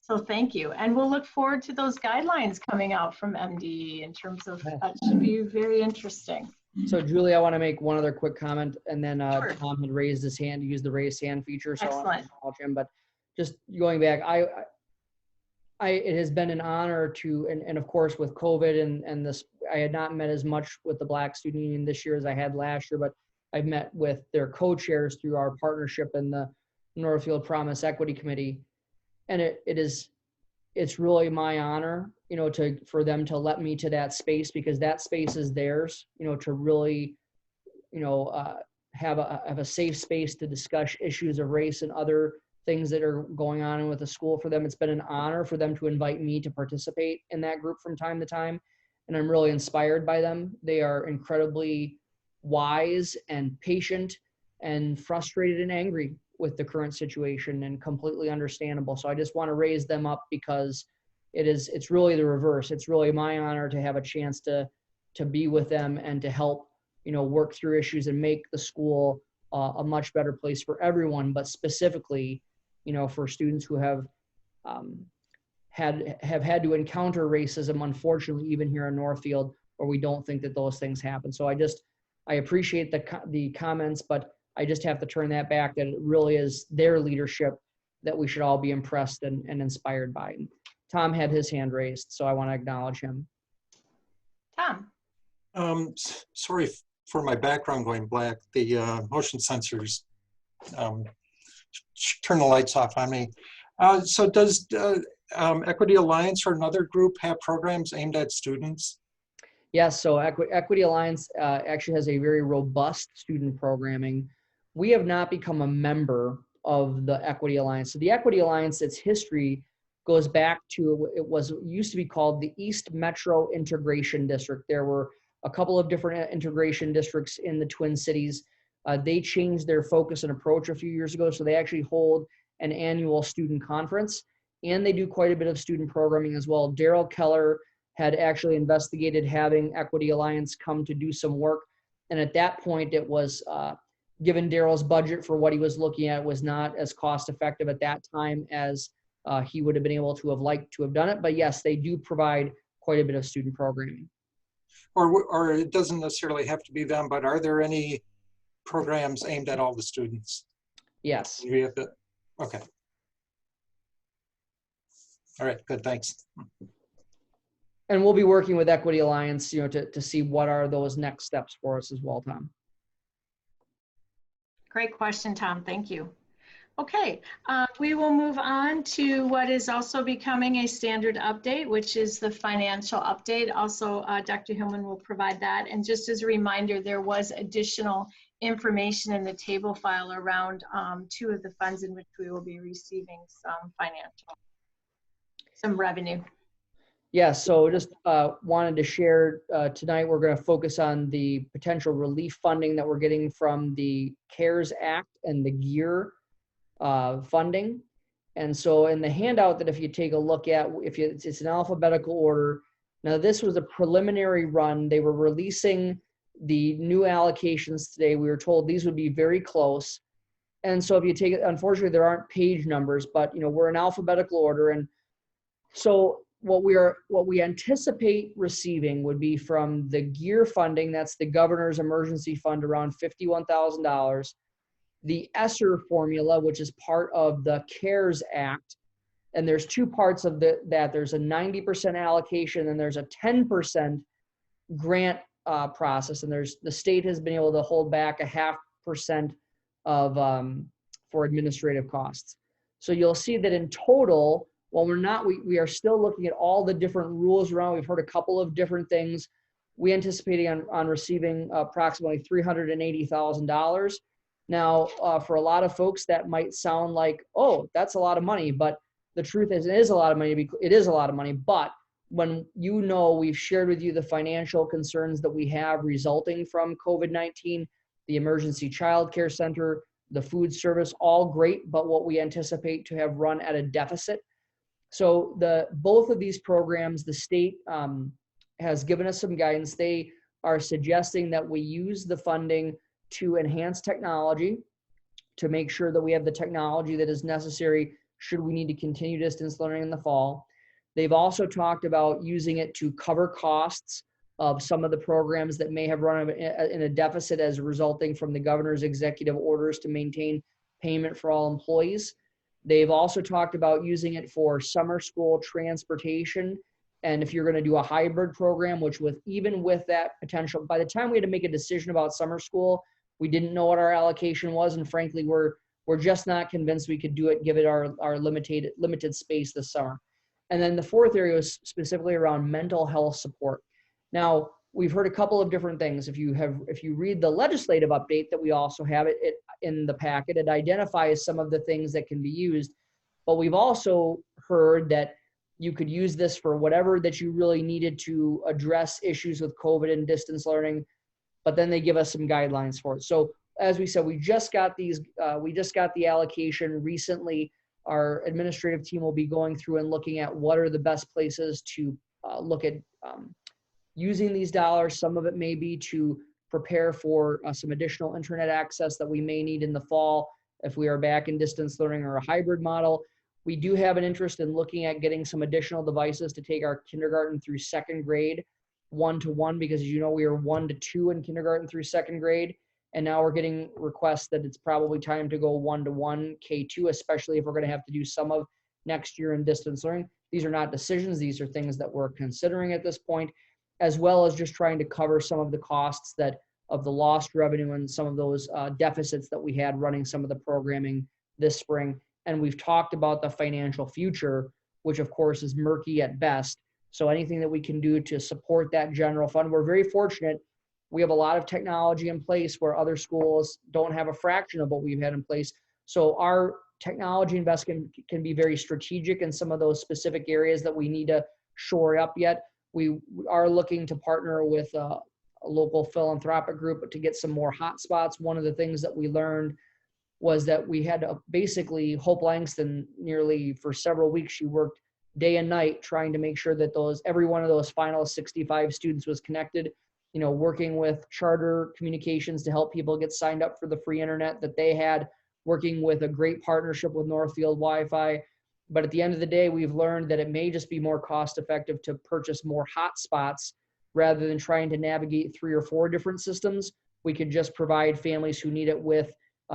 so thank you. And we'll look forward to those guidelines coming out from MDE in terms of, that should be very interesting. So Julie, I want to make one other quick comment, and then Sure. Tom had raised his hand to use the raise hand feature. So Excellent. I want to acknowledge him, but just going back, it has been an honor to, and of course with COVID and this, I had not met as much with the Black Student Union this year as I had last year, but I've met with their co-chairs through our partnership in the Northfield Promise Equity Committee. And it's really my honor, for them to let me to that space, because that space is theirs, to really, have a safe space to discuss issues of race and other things that are going on with the school. For them, it's been an honor for them to invite me to participate in that group from time to time. And I'm really inspired by them. They are incredibly wise and patient and frustrated and angry with the current situation, and completely understandable. So I just want to raise them up, because it's really the reverse. It's really my honor to have a chance to be with them and to help, work through issues and make the school a much better place for everyone, but specifically, for students who have have had to encounter racism, unfortunately, even here in Northfield, where we don't think that those things happen. So I appreciate the comments, but I just have to turn that back, that it really is their leadership that we should all be impressed and inspired by. Tom had his hand raised, so I want to acknowledge him. Tom. Sorry for my background going black. The motion sensors turn the lights off on me. So does Equity Alliance or another group have programs aimed at students? Yes, so Equity Alliance actually has a very robust student programming. We have not become a member of the Equity Alliance. So the Equity Alliance, its history goes back to, it used to be called the East Metro Integration District. There were a couple of different integration districts in the Twin Cities. They changed their focus and approach a few years ago, so they actually hold an annual student conference, and they do quite a bit of student programming as well. Daryl Keller had actually investigated having Equity Alliance come to do some work, and at that point it was, given Daryl's budget for what he was looking at, was not as cost effective at that time as he would have been able to have liked to have done it. But yes, they do provide quite a bit of student programming. Or it doesn't necessarily have to be them, but are there any programs aimed at all the students? Yes. Okay. All right, good, thanks. And we'll be working with Equity Alliance, to see what are those next steps for us as well, Tom. Great question, Tom. Thank you. Okay, we will move on to what is also becoming a standard update, which is the financial update. Also, Dr. Hillman will provide that. And just as a reminder, there was additional information in the table file around 2 of the funds in which we will be receiving some revenue. Yeah, so just wanted to share tonight, we're going to focus on the potential relief funding that we're getting from the CARES Act and the GEAR funding. And so in the handout that if you take a look at, it's in alphabetical order. Now this was a preliminary run. They were releasing the new allocations today. We were told these would be very close. And so if you take it, unfortunately there aren't page numbers, but we're in alphabetical order. And so what we anticipate receiving would be from the GEAR funding, that's the governor's emergency fund, around $51,000. The ESSER formula, which is part of the CARES Act, and there's 2 parts of that. There's a 90% allocation and there's a 10% grant process, and the state has been able to hold back 0.5% of for administrative costs. So you'll see that in total, while we are still looking at all the different rules around. We've heard a couple of different things. We anticipating on receiving approximately $380,000. Now, for a lot of folks, that might sound like, oh, that's a lot of money. But the truth is, it is a lot of money. It is a lot of money. But when we've shared with you the financial concerns that we have resulting from COVID-19, the emergency child care center, the food service, all great, but what we anticipate to have run at a deficit. So both of these programs, the state has given us some guidance. They are suggesting that we use the funding to enhance technology, to make sure that we have the technology that is necessary should we need to continue distance learning in the fall. They've also talked about using it to cover costs of some of the programs that may have run in a deficit as resulting from the governor's executive orders to maintain payment for all employees. They've also talked about using it for summer school transportation. And if you're going to do a hybrid program, which even with that potential, by the time we had to make a decision about summer school, we didn't know what our allocation was. And frankly, we're just not convinced we could do it, give it our limited space this summer. And then the fourth area is specifically around mental health support. Now, we've heard a couple of different things. If you read the legislative update that we also have it in the packet, it identifies some of the things that can be used. But we've also heard that you could use this for whatever that you really needed to address issues with COVID and distance learning, but then they give us some guidelines for it. So as we said, we just got the allocation recently. Our administrative team will be going through and looking at what are the best places to look at using these dollars. Some of it may be to prepare for some additional internet access that we may need in the fall if we are back in distance learning or a hybrid model. We do have an interest in looking at getting some additional devices to take our kindergarten through second grade 1-to-1, because as you know, we are 1-to-2 in kindergarten through second grade. And now we're getting requests that it's probably time to go 1-to-1 K2, especially if we're going to have to do some of next year in distance learning. These are not decisions. These are things that we're considering at this point, as well as just trying to cover some of the costs that of the lost revenue and some of those deficits that we had running some of the programming this spring. And we've talked about the financial future, which of course is murky at best. So anything that we can do to support that general fund, we're very fortunate. We have a lot of technology in place where other schools don't have a fraction of what we've had in place. So our technology investment can be very strategic in some of those specific areas that we need to shore up yet. We are looking to partner with a local philanthropic group to get some more hotspots. One of the things that we learned was that we had to basically, Hope Langston nearly for several weeks, she worked day and night trying to make sure that every one of those final 65 students was connected, you know, working with Charter Communications to help people get signed up for the free internet that they had, working with a great partnership with Northfield Wi-Fi. But at the end of the day, we've learned that it may just be more cost effective to purchase more hotspots rather than trying to navigate 3 or 4 different systems. We could just provide families who need it with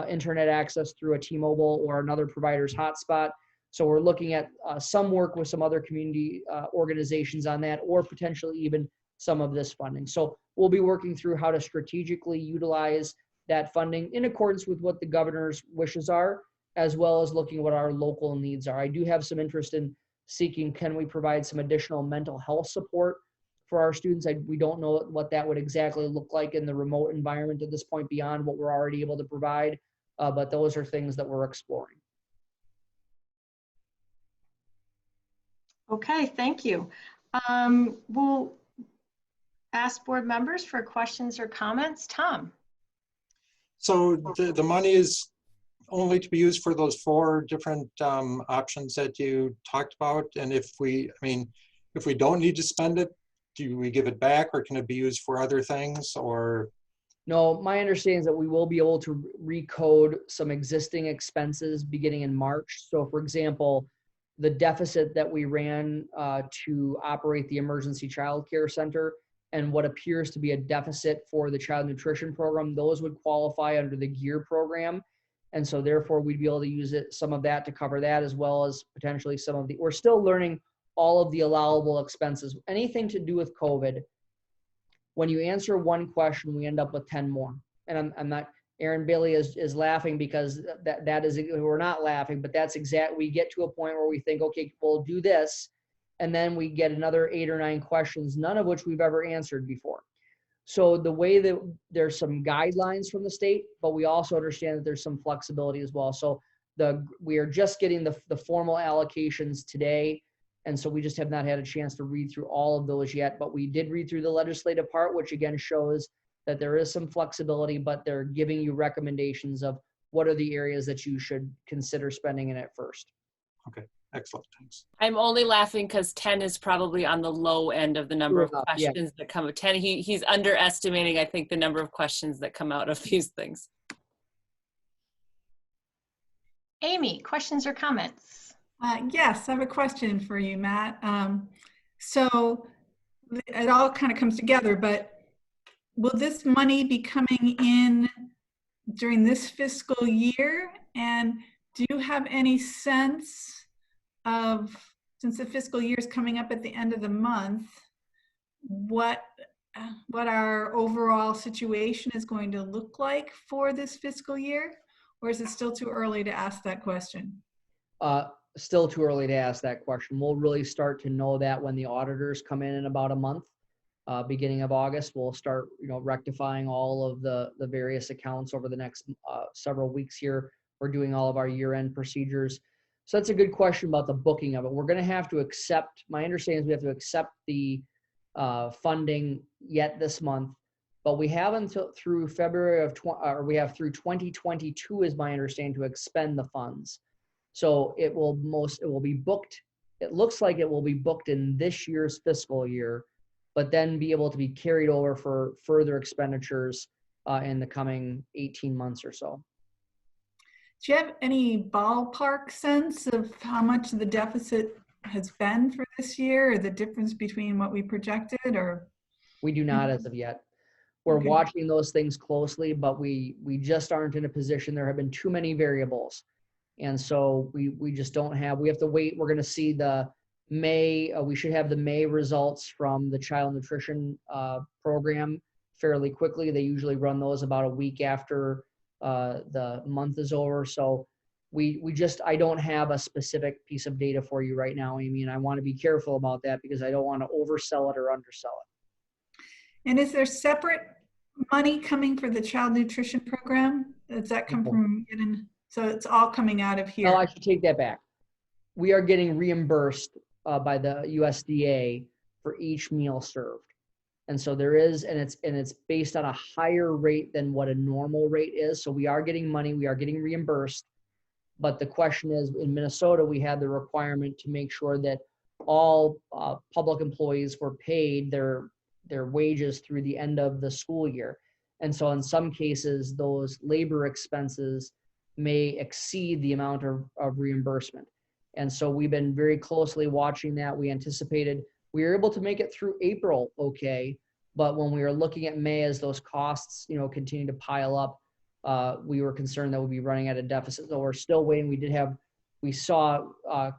internet access through a T-Mobile or another provider's hotspot. So we're looking at some work with some other community organizations on that, or potentially even some of this funding. So we'll be working through how to strategically utilize that funding in accordance with what the governor's wishes are, as well as looking at what our local needs are. I do have some interest in seeking, can we provide some additional mental health support for our students? We don't know what that would exactly look like in the remote environment at this point beyond what we're already able to provide, but those are things that we're exploring. Okay, thank you. We'll ask board members for questions or comments. Tom. So the money is only to be used for those 4 different options that you talked about. And if we don't need to spend it, do we give it back, or can it be used for other things? Or no, my understanding is that we will be able to recode some existing expenses beginning in March. So for example, the deficit that we ran to operate the emergency child care center and what appears to be a deficit for the child nutrition program, those would qualify under the GEAR program. And so therefore we'd be able to use some of that to cover that, as well as potentially some of we're still learning all of the allowable expenses. Anything to do with COVID, when you answer one question, we end up with 10 more. And I'm not, Aaron Bailey is laughing because that is, we're not laughing, but that's exact. We get to a point where we think, okay, we'll do this. And then we get another 8 or 9 questions, none of which we've ever answered before. So the way that there's some guidelines from the state, but we also understand that there's some flexibility as well. So we are just getting the formal allocations today. And so we just have not had a chance to read through all of those yet, but we did read through the legislative part, which again shows that there is some flexibility, but they're giving you recommendations of what are the areas that you should consider spending in it first. okay, excellent, thanks. I'm only laughing because 10 is probably on the low end of the number of Yeah. questions that come. 10, he's underestimating, I think, the number of questions that come out of these things. Amy, questions or comments? Yes, I have a question for you, Matt. So it all kind of comes together, but will this money be coming in during this fiscal year? And do you have any sense of, since the fiscal year is coming up at the end of the month, what our overall situation is going to look like for this fiscal year? Or is it still too early to ask that question? Still too early to ask that question. We'll really start to know that when the auditors come in about a month. Beginning of August, we'll start, rectifying all of the various accounts over the next several weeks here. We're doing all of our year-end procedures. So that's a good question about the booking of it. We're going to have to accept, my understanding is we have to accept the funding yet this month, but we have until through February we have through 2022 is my understanding to expend the funds. So it will be booked. It looks like it will be booked in this year's fiscal year, but then be able to be carried over for further expenditures in the coming 18 months or so. Do you have any ballpark sense of how much the deficit has been for this year, or the difference between what we projected, or? We do not as of yet. We're Okay. watching those things closely, but we just aren't in a position. There have been too many variables. And so we just don't have, we have to wait. We're going to see the May, we should have the May results from the child nutrition program fairly quickly. They usually run those about a week after the month is over. So I don't have a specific piece of data for you right now, Amy, and I want to be careful about that because I don't want to oversell it or undersell it. And is there separate money coming for the child nutrition program? Does that come from, so it's all coming out of here? No, I should take that back. We are getting reimbursed by the USDA for each meal served. And so there is, and it's based on a higher rate than what a normal rate is. So we are getting money, we are getting reimbursed. But the question is, in Minnesota, we had the requirement to make sure that all public employees were paid their wages through the end of the school year. And so in some cases, those labor expenses may exceed the amount of reimbursement. And so we've been very closely watching that. We anticipated we were able to make it through April okay, but when we were looking at May as those costs, continue to pile up, we were concerned that we'd be running at a deficit. So we're still waiting. We saw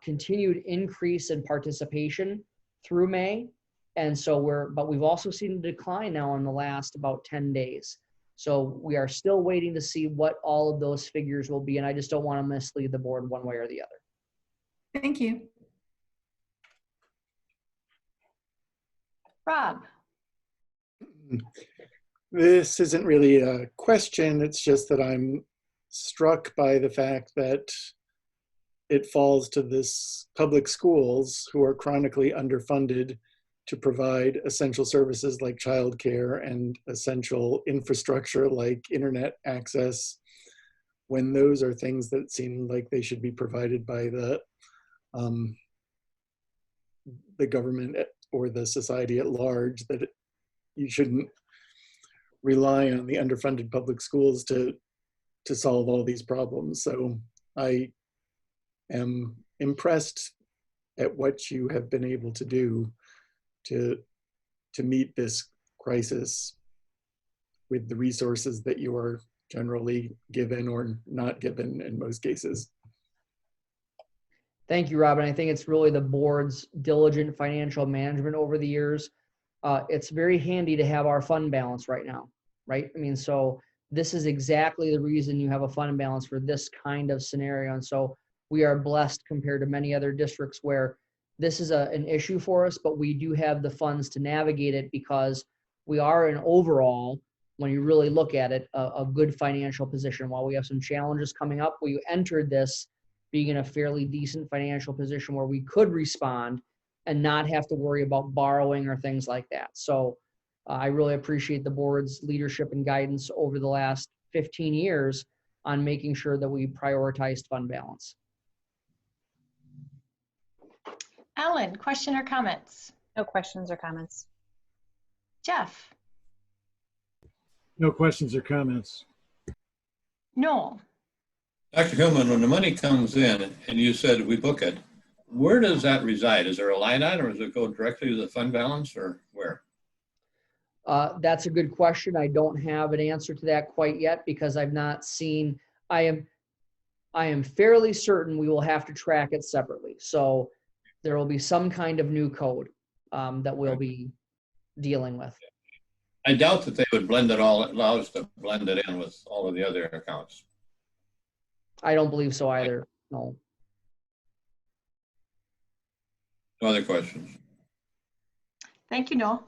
continued increase in participation through May. And so but we've also seen a decline now in the last about 10 days. So we are still waiting to see what all of those figures will be. And I just don't want to mislead the board one way or the other. Thank you. Rob. This isn't really a question. It's just that I'm struck by the fact that it falls to this public schools who are chronically underfunded to provide essential services like childcare and essential infrastructure like internet access, when those are things that seem like they should be provided by the government or the society at large, that you shouldn't rely on the underfunded public schools to solve all these problems. So I am impressed at what you have been able to do to meet this crisis with the resources that you are generally given or not given in most cases. Thank you, Robin. I think it's really the board's diligent financial management over the years. It's very handy to have our fund balance right now, right? I mean, so this is exactly the reason you have a fund balance for this kind of scenario. And so we are blessed compared to many other districts where this is an issue for us, but we do have the funds to navigate it because we are in overall, when you really look at it, a good financial position. While we have some challenges coming up, we entered this being in a fairly decent financial position where we could respond and not have to worry about borrowing or things like that. So I really appreciate the board's leadership and guidance over the last 15 years on making sure that we prioritized fund balance. Ellen, question or comments? No questions or comments. Jeff? No questions or comments. Noel? Dr. Hillman, when the money comes in and you said we book it, where does that reside? Is there a line item or does it go directly to the fund balance or where? That's a good question. I don't have an answer to that quite yet because I've not seen, I am fairly certain we will have to track it separately. So there will be some kind of new code that we'll be dealing with. I doubt that they would blend it all, allow us to blend it in with all of the other accounts. I don't believe so either, no. No other questions. Thank you, Noel.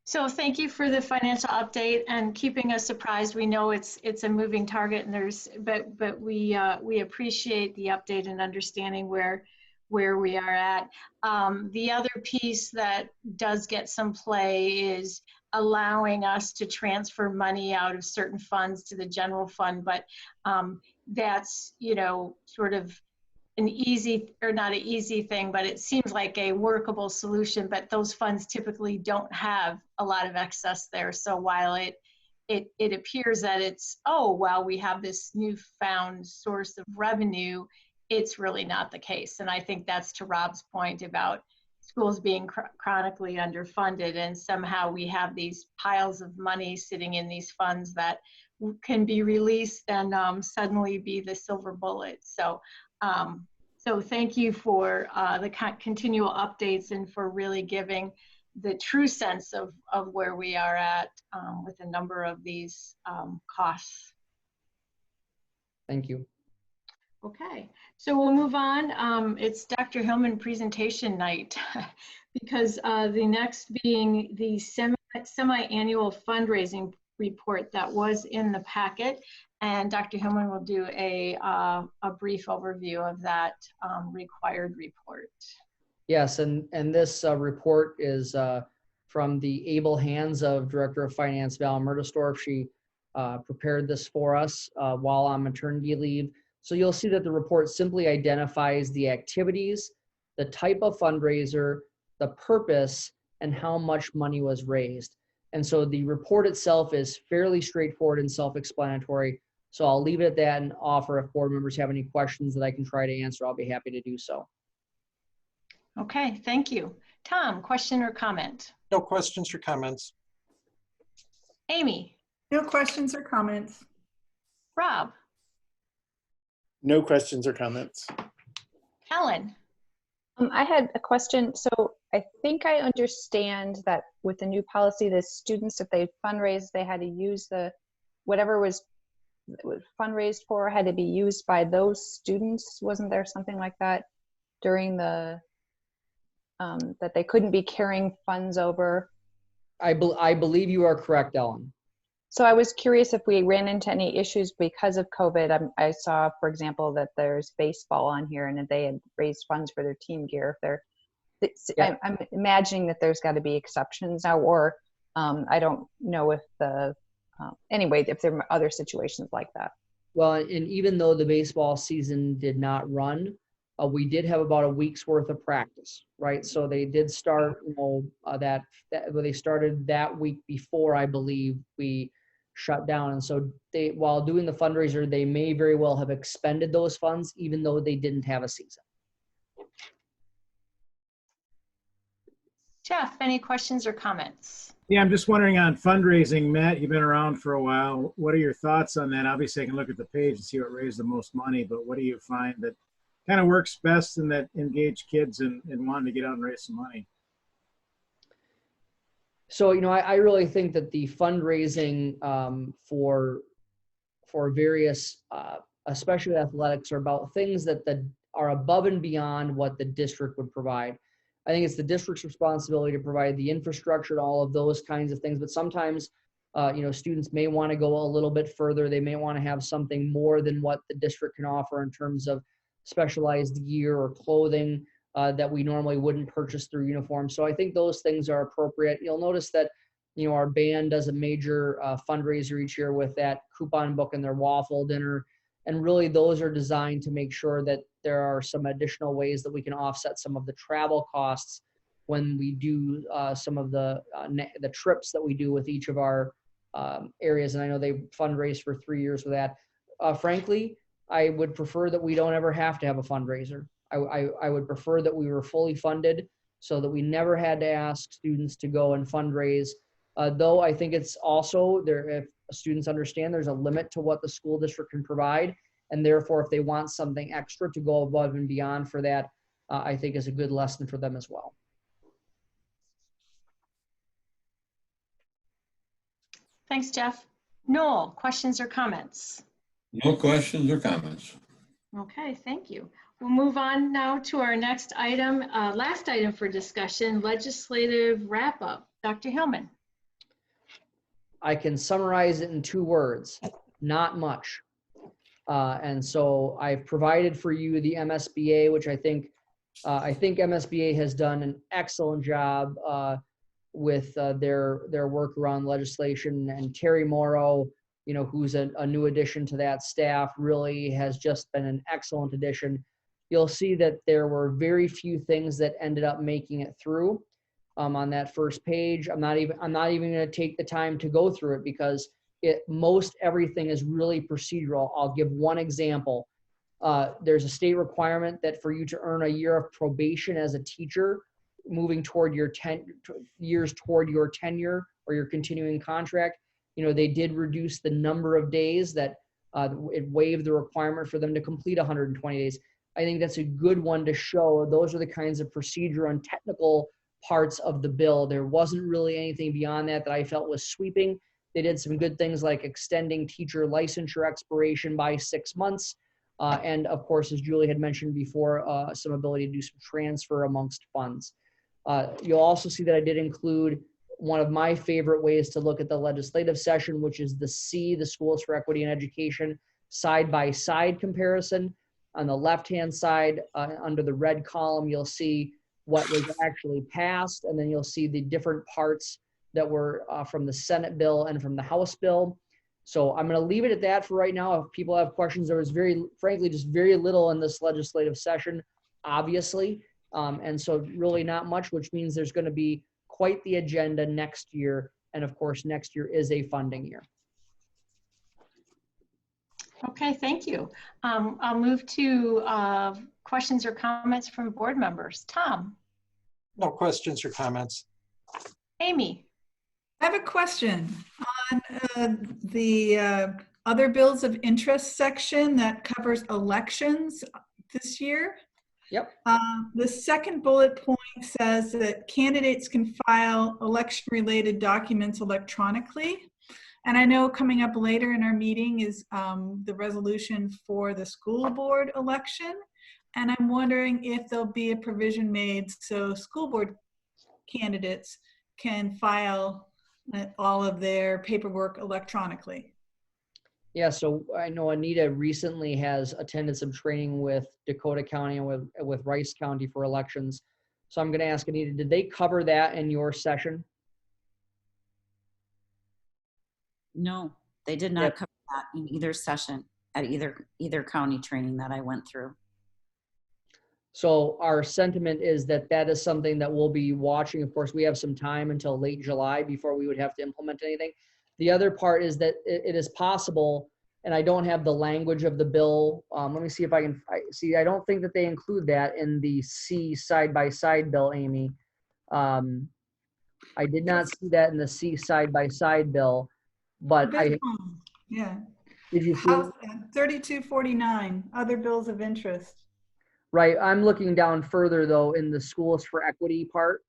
So thank you for the financial update and keeping us apprised. We know it's a moving target, and but we appreciate the update and understanding where we are at. The other piece that does get some play is allowing us to transfer money out of certain funds to the general fund, but that's, sort of an easy, or not an easy thing, but it seems like a workable solution, but those funds typically don't have a lot of excess there. So while it it appears that it's, oh, well, we have this newfound source of revenue. It's really not the case. And I think that's to Rob's point about schools being chronically underfunded, and somehow we have these piles of money sitting in these funds that can be released and suddenly be the silver bullet. So, so thank you for the continual updates and for really giving the true sense of where we are at with a number of these costs. Thank you. Okay, so we'll move on. It's Dr. Hillman presentation night because the next being the semi-annual fundraising report that was in the packet, and Dr. Hillman will do a brief overview of that required report. Yes, and this report is from the able hands of Director of Finance Val Murderstorff. She prepared this for us while on maternity leave. So you'll see that the report simply identifies the activities, the type of fundraiser, the purpose, and how much money was raised. And so the report itself is fairly straightforward and self-explanatory. So I'll leave it at that and offer if board members have any questions that I can try to answer, I'll be happy to do so. Okay, thank you. Tom, question or comment? No questions or comments. Amy? No questions or comments. Rob? No questions or comments. Helen? I had a question. So I think I understand that with the new policy, the students, if they fundraised, they had to use whatever was fundraised for had to be used by those students. Wasn't there something like that during the, that they couldn't be carrying funds over? I believe you are correct, Ellen. So I was curious if we ran into any issues because of COVID. I saw, for example, that there's baseball on here and that they had raised funds for their team gear. Yeah. I'm imagining that there's got to be exceptions now, or I don't know if anyway, if there are other situations like that. Well, and even though the baseball season did not run, we did have about a week's worth of practice, right? So they did start, they started that week before, I believe, we shut down. And so while doing the fundraiser, they may very well have expended those funds, even though they didn't have a season. Jeff, any questions or comments? Yeah, I'm just wondering on fundraising, Matt, you've been around for a while. What are your thoughts on that? Obviously, I can look at the page and see what raised the most money, but what do you find that kind of works best and that engage kids and wanting to get out and raise some money? So, I really think that the fundraising for various, especially athletics, are about things that are above and beyond what the district would provide. I think it's the district's responsibility to provide the infrastructure and all of those kinds of things. But sometimes, students may want to go a little bit further. They may want to have something more than what the district can offer in terms of specialized gear or clothing that we normally wouldn't purchase through uniform. So I think those things are appropriate. You'll notice that, our band does a major fundraiser each year with that coupon book and their waffle dinner. And really those are designed to make sure that there are some additional ways that we can offset some of the travel costs when we do some of the trips that we do with each of our areas. And I know they fundraised for 3 years with that. Frankly, I would prefer that we don't ever have to have a fundraiser. I would prefer that we were fully funded so that we never had to ask students to go and fundraise. Though I think it's also there, if students understand there's a limit to what the school district can provide. And therefore, if they want something extra to go above and beyond for that, I think is a good lesson for them as well. Thanks, Jeff. Noel, questions or comments? No questions or comments. Okay, thank you. We'll move on now to our next item, last item for discussion, legislative wrap-up. Dr. Hillman. I can summarize it in 2 words, not much. And so I've provided for you the MSBA, which I think MSBA has done an excellent job with their work around legislation. And Terry Morrow, who's a new addition to that staff, really has just been an excellent addition. You'll see that there were very few things that ended up making it through on that first page. I'm not even going to take the time to go through it because most everything is really procedural. I'll give one example. There's a state requirement that for you to earn a year of probation as a teacher, moving toward your years toward your tenure or your continuing contract, they did reduce the number of days that it waived the requirement for them to complete 120 days. I think that's a good one to show. Those are the kinds of procedure and technical parts of the bill. There wasn't really anything beyond that I felt was sweeping. They did some good things like extending teacher licensure expiration by 6 months. And of course, as Julie had mentioned before, some ability to do some transfer amongst funds. You'll also see that I did include one of my favorite ways to look at the legislative session, which is the Schools for Equity and Education side-by-side comparison. On the left-hand side, under the red column, you'll see what was actually passed, and then you'll see the different parts that were from the Senate bill and from the House bill. So I'm going to leave it at that for right now. If people have questions, there was frankly, just very little in this legislative session, obviously. And so really not much, which means there's going to be quite the agenda next year. And of course, next year is a funding year. Okay, thank you. I'll move to questions or comments from board members. Tom. No questions or comments. Amy. I have a question on the other bills of interest section that covers elections this year. Yep. The second bullet point says that candidates can file election-related documents electronically. And I know coming up later in our meeting is the resolution for the school board election. And I'm wondering if there'll be a provision made so school board candidates can file all of their paperwork electronically. Yeah, so I know Anita recently has attended some training with Dakota County and with Rice County for elections. So I'm going to ask Anita, did they cover that in your session? No, they did not Yep. cover that in either session at either county training that I went through. So our sentiment is that that is something that we'll be watching. Of course, we have some time until late July before we would have to implement anything. The other part is that it is possible, and I don't have the language of the bill. Let me see if I can see. I don't think that they include that in the C side-by-side bill, Amy. I did not see that in the C side-by-side bill, but Yeah. Did you see? House 3249, other bills of interest. Right, I'm looking down further though in the Schools for Equity part,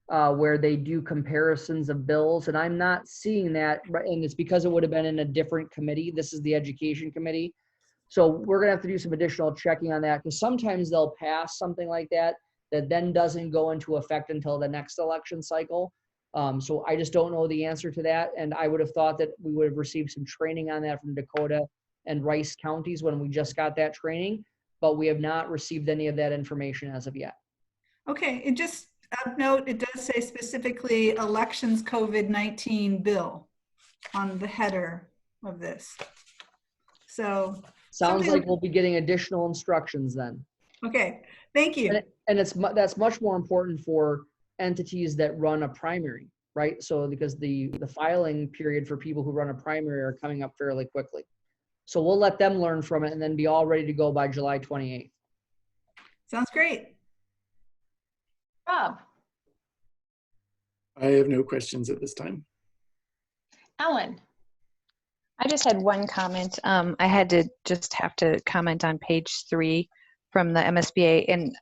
where they do comparisons of bills, and I'm not seeing that, and it's because it would have been in a different committee. This is the Education Committee. So we're gonna have to do some additional checking on that, because sometimes they'll pass something like that then doesn't go into effect until the next election cycle. So I just don't know the answer to that, and I would have thought that we would have received some training on that from Dakota and Rice counties when we just got that training, but we have not received any of that information as of yet. Okay, it just of note, it does say specifically elections COVID-19 bill on the header of this. So sounds like we'll be getting additional instructions then. Okay, thank you. And that's much more important for entities that run a primary, right? So because the filing period for people who run a primary are coming up fairly quickly. So we'll let them learn from it and then be all ready to go by July 28th. Sounds great. Rob. I have no questions at this time. Ellen. I just had one comment. I had to just have to comment on page 3 from the MSBA, and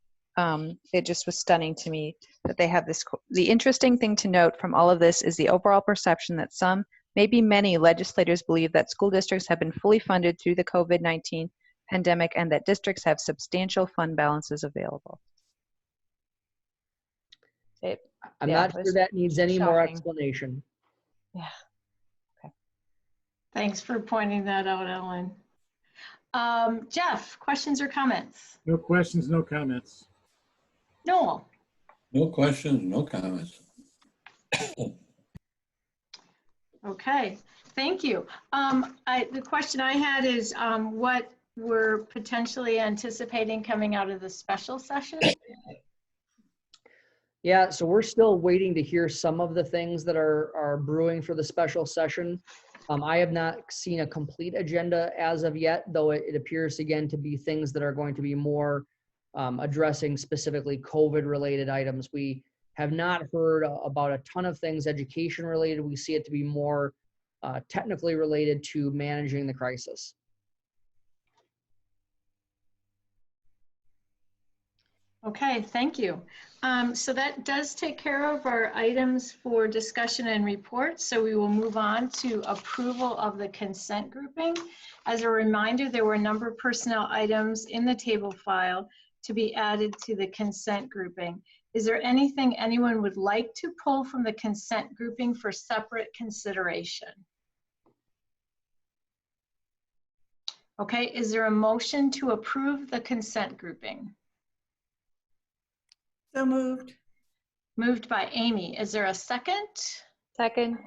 it just was stunning to me that they have this. The interesting thing to note from all of this is the overall perception that some, maybe many legislators believe that school districts have been fully funded through the COVID-19 pandemic and that districts have substantial fund balances available. I'm not sure that needs any more explanation. Yeah. Okay. Thanks for pointing that out, Ellen. Jeff, questions or comments? No questions, no comments. Noel. No questions, no comments. Okay, thank you. The question I had is what we're potentially anticipating coming out of the special session? Yeah, so we're still waiting to hear some of the things that are brewing for the special session. I have not seen a complete agenda as of yet, though it appears again to be things that are going to be more addressing specifically COVID-related items. We have not heard about a ton of things education related. We see it to be more technically related to managing the crisis. Okay, thank you. So that does take care of our items for discussion and reports. So we will move on to approval of the consent grouping. As a reminder, there were a number of personnel items in the table file to be added to the consent grouping. Is there anything anyone would like to pull from the consent grouping for separate consideration? Okay, is there a motion to approve the consent grouping? So moved. Moved by Amy. Is there a second? Second.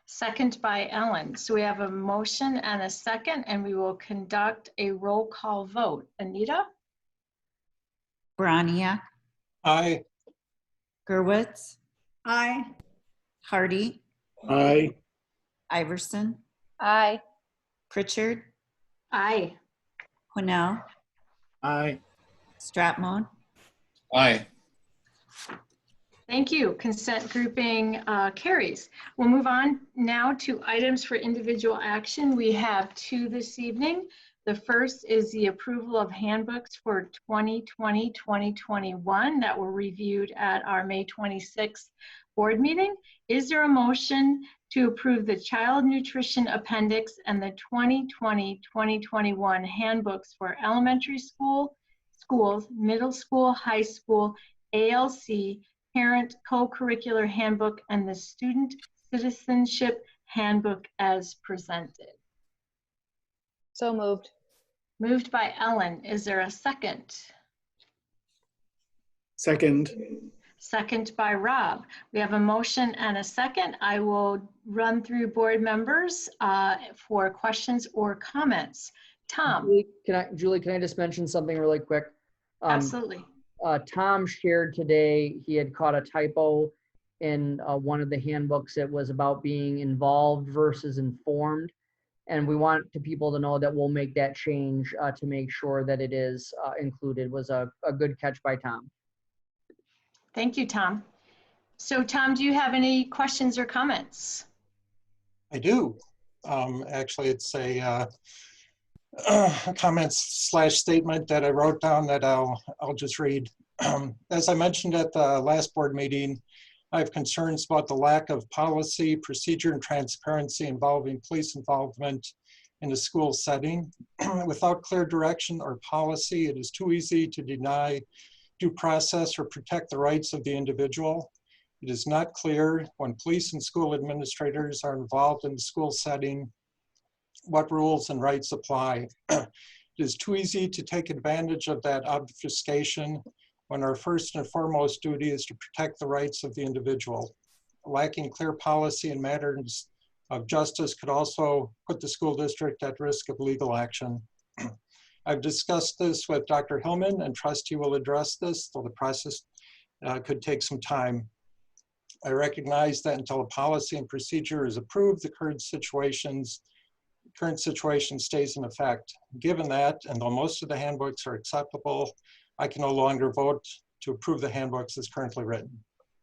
Second by Ellen. So we have a motion and a second, and we will conduct a roll call vote. Anita? Braniak, Aye. Gerwitz, Aye. Hardy, Aye. Iverson, Aye. Pritchard, Aye. Quinnell, Aye. Stratmon, Aye. Thank you. Consent grouping carries. We'll move on now to items for individual action. We have two this evening. The first is the approval of handbooks for 2020-2021 that were reviewed at our May 26th board meeting. Is there a motion to approve the child nutrition appendix and the 2020-2021 handbooks for elementary schools, middle school, high school, ALC, parent co-curricular handbook, and the student citizenship handbook as presented? So moved. Moved by Ellen. Is there a second? Second. Second by Rob. We have a motion and a second. I will run through board members for questions or comments. Tom? Julie, can I just mention something really quick? Absolutely. Tom shared today, he had caught a typo in one of the handbooks. It was about being involved versus informed. And we want people to know that we'll make that change to make sure that it is included. It was a good catch by Tom. Thank you, Tom. So Tom, do you have any questions or comments? I do. Actually, it's a comment/statement that I wrote down that I'll just read. As I mentioned at the last board meeting, I have concerns about the lack of policy, procedure, and transparency involving police involvement in a school setting. Without clear direction or policy, it is too easy to deny due process or protect the rights of the individual. It is not clear when police and school administrators are involved in the school setting what rules and rights apply. It is too easy to take advantage of that obfuscation when our first and foremost duty is to protect the rights of the individual. Lacking clear policy in matters of justice could also put the school district at risk of legal action. I've discussed this with Dr. Hillman and trust he will address this, though the process could take some time. I recognize that until a policy and procedure is approved, the current situation stays in effect. Given that, and though most of the handbooks are acceptable, I can no longer vote to approve the handbooks as currently written.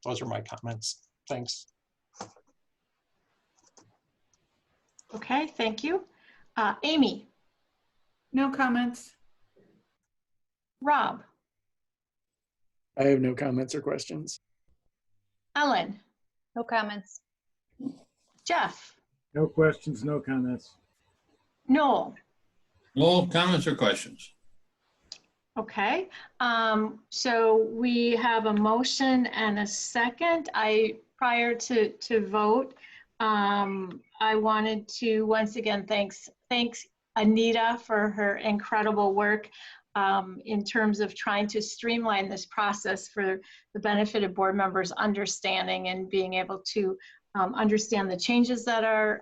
Those are my comments. Thanks. Okay, thank you. Amy? No comments. Rob? I have no comments or questions. Ellen? No comments. Jeff? No questions, no comments. Noel? No comments or questions. Okay, so we have a motion and a second. Prior to vote, I wanted to once again thanks Anita for her incredible work in terms of trying to streamline this process for the benefit of board members' understanding and being able to understand the changes that are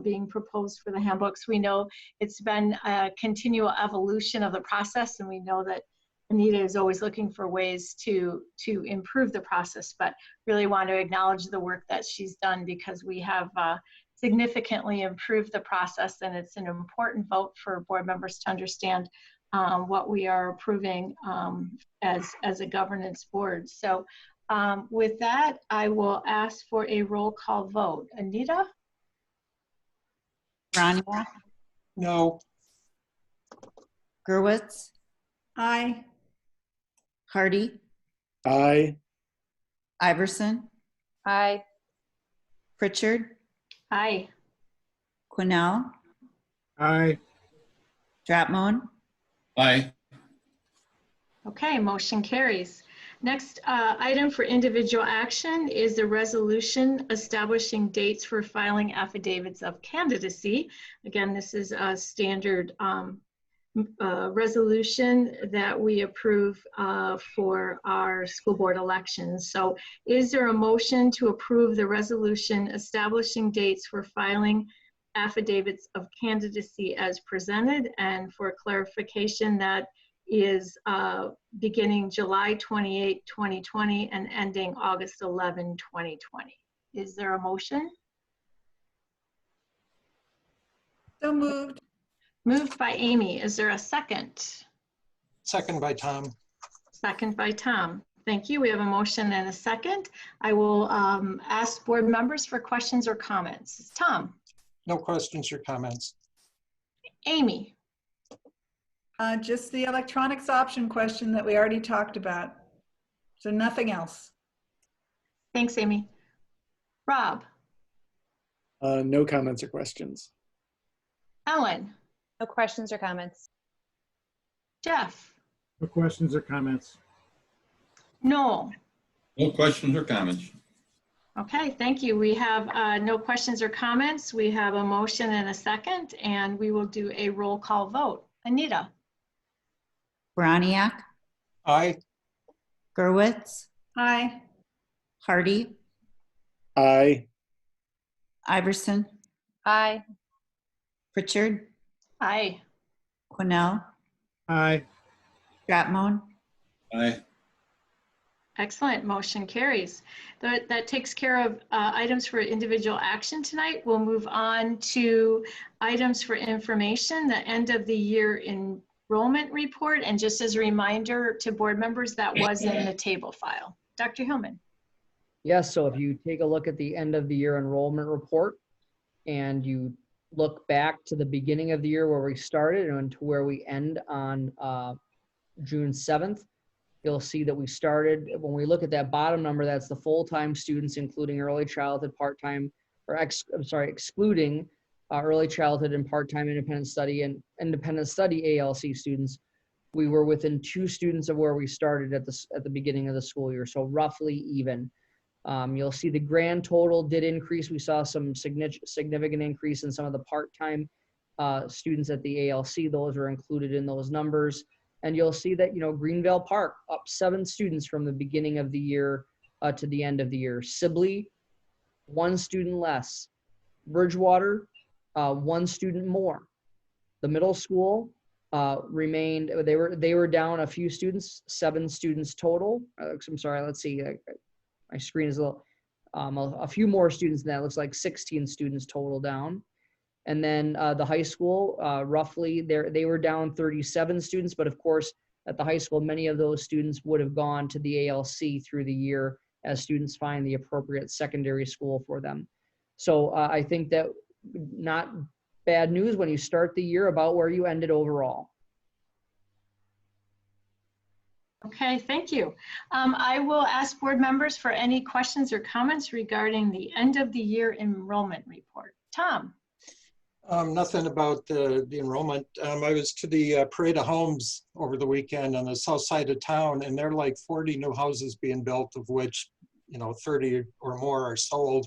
being proposed for the handbooks. We know it's been a continual evolution of the process, and we know that Anita is always looking for ways to improve the process, but really want to acknowledge the work that she's done because we have significantly improve the process, and it's an important vote for board members to understand what we are approving as a governance board. So with that, I will ask for a roll call vote. Anita? Rania, No. Gerwitz, Aye. Hardy, Aye. Iverson, Aye. Pritchard, Aye. Quinnell, Aye. Dratmone, Aye. Okay, motion carries. Next item for individual action is the resolution establishing dates for filing affidavits of candidacy. Again, this is a standard resolution that we approve for our school board elections. So is there a motion to approve the resolution establishing dates for filing affidavits of candidacy as presented? And for clarification, that is beginning July 28, 2020 and ending August 11, 2020. Is there a motion? So moved. Moved by Amy. Is there a second? Second by Tom. Second by Tom. Thank you. We have a motion and a second. I will ask board members for questions or comments. Tom? No questions or comments. Amy? Just the electronics option question that we already talked about. So nothing else. Thanks, Amy. Rob? No comments or questions. Ellen? No questions or comments. Jeff? No questions or comments. Noel? No questions or comments. Okay, thank you. We have no questions or comments. We have a motion and a second, and we will do a roll call vote. Anita? Broniak, Aye. Gerwitz, Aye. Hardy, Aye. Iverson, Aye. Pritchard, Aye. Quinnell, Aye. Dratmone, Aye. Excellent, motion carries. That takes care of items for individual action tonight. We'll move on to items for information, the end of the year enrollment report. And just as a reminder to board members, that was in the table file. Dr. Hillman. Yes, so if you take a look at the end of the year enrollment report and you look back to the beginning of the year where we started and to where we end on June 7th, you'll see that we started, when we look at that bottom number, that's the full-time students, including early childhood, part-time, or excluding early childhood and part-time independent study and independent study ALC students. We were within 2 students of where we started at the beginning of the school year, so roughly even. You'll see the grand total did increase. We saw some significant increase in some of the part-time students at the ALC. Those are included in those numbers. And you'll see that, Greenville Park up 7 students from the beginning of the year to the end of the year. Sibley, 1 student less. Bridgewater, 1 student more. The middle school remained, they were down a few students, 7 students total. I'm sorry, let's see. My screen is a few more students than that. It looks like 16 students total down. And then the high school, roughly, they were down 37 students. But of course, at the high school, many of those students would have gone to the ALC through the year as students find the appropriate secondary school for them. So I think that not bad news when you start the year about where you ended overall. Okay, thank you. I will ask board members for any questions or comments regarding the end of the year enrollment report. Tom? Nothing about the enrollment. I was to the Parade of Homes over the weekend on the south side of town, and there are like 40 new houses being built, of which 30 or more are sold,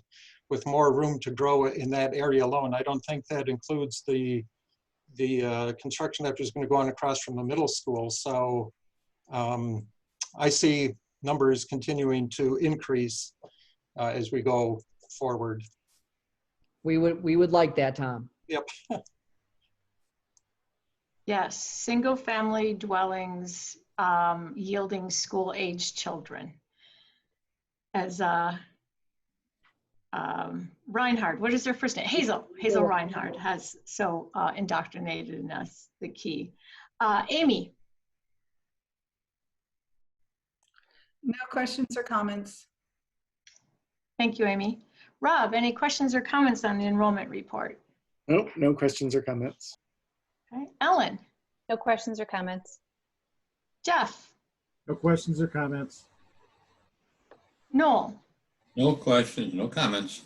with more room to grow in that area alone. I don't think that includes the construction that is going to go on across from the middle school. So I see numbers continuing to increase as we go forward. We would like that, Tom. Yep. Yes, single family dwellings yielding school-aged children. As Reinhardt, what is their first name? Hazel Reinhardt has so indoctrinated in us the key. Amy. No questions or comments. Thank you, Amy. Rob, any questions or comments on the enrollment report? Nope, no questions or comments. Okay. Ellen. No questions or comments. Jeff. No questions or comments. Noel. No questions, no comments.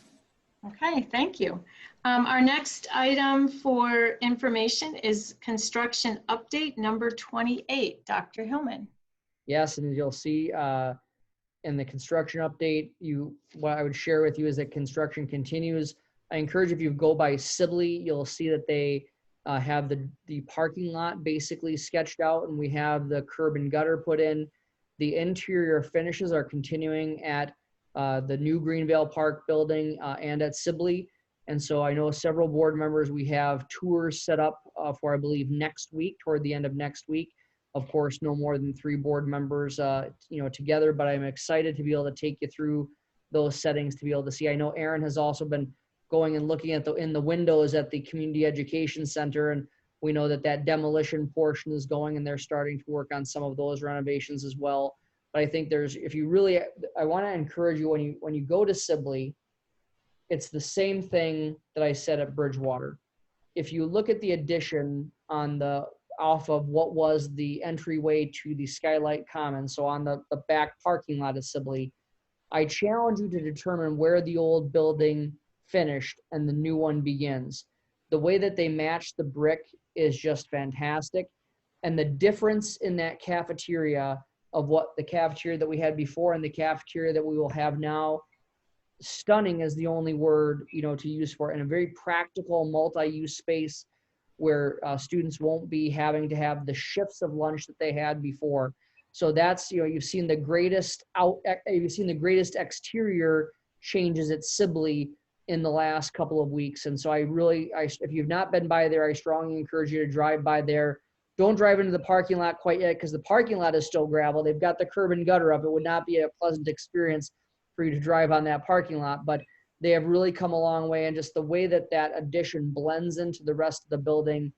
Okay, thank you. Our next item for information is construction update number 28. Dr. Hillman. Yes, and as you'll see in the construction update, what I would share with you is that construction continues. I encourage, if you go by Sibley, you'll see that they have the parking lot basically sketched out, and we have the curb and gutter put in. The interior finishes are continuing at the new Greenvale Park building and at Sibley. And so I know several board members, we have tours set up for, I believe, next week, toward the end of next week. Of course, no more than 3 board members, together, but I'm excited to be able to take you through those settings to be able to see. I know Aaron has also been going and looking at in the windows at the Community Education Center, and we know that demolition portion is going, and they're starting to work on some of those renovations as well. But I think I want to encourage you, when you go to Sibley, it's the same thing that I said at Bridgewater. If you look at the addition off of what was the entryway to the Skylight Commons, so on the back parking lot of Sibley, I challenge you to determine where the old building finished and the new one begins. The way that they match the brick is just fantastic. And the difference in that cafeteria of what the cafeteria that we had before and the cafeteria that we will have now, stunning is the only word to use for it, in a very practical multi-use space where students won't be having to have the shifts of lunch that they had before. So that's, you've seen the greatest exterior changes at Sibley in the last couple of weeks. And so if you've not been by there, I strongly encourage you to drive by there. Don't drive into the parking lot quite yet, because the parking lot is still gravel. They've got the curb and gutter up. It would not be a pleasant experience for you to drive on that parking lot, but they have really come a long way. And just the way that addition blends into the rest of the building,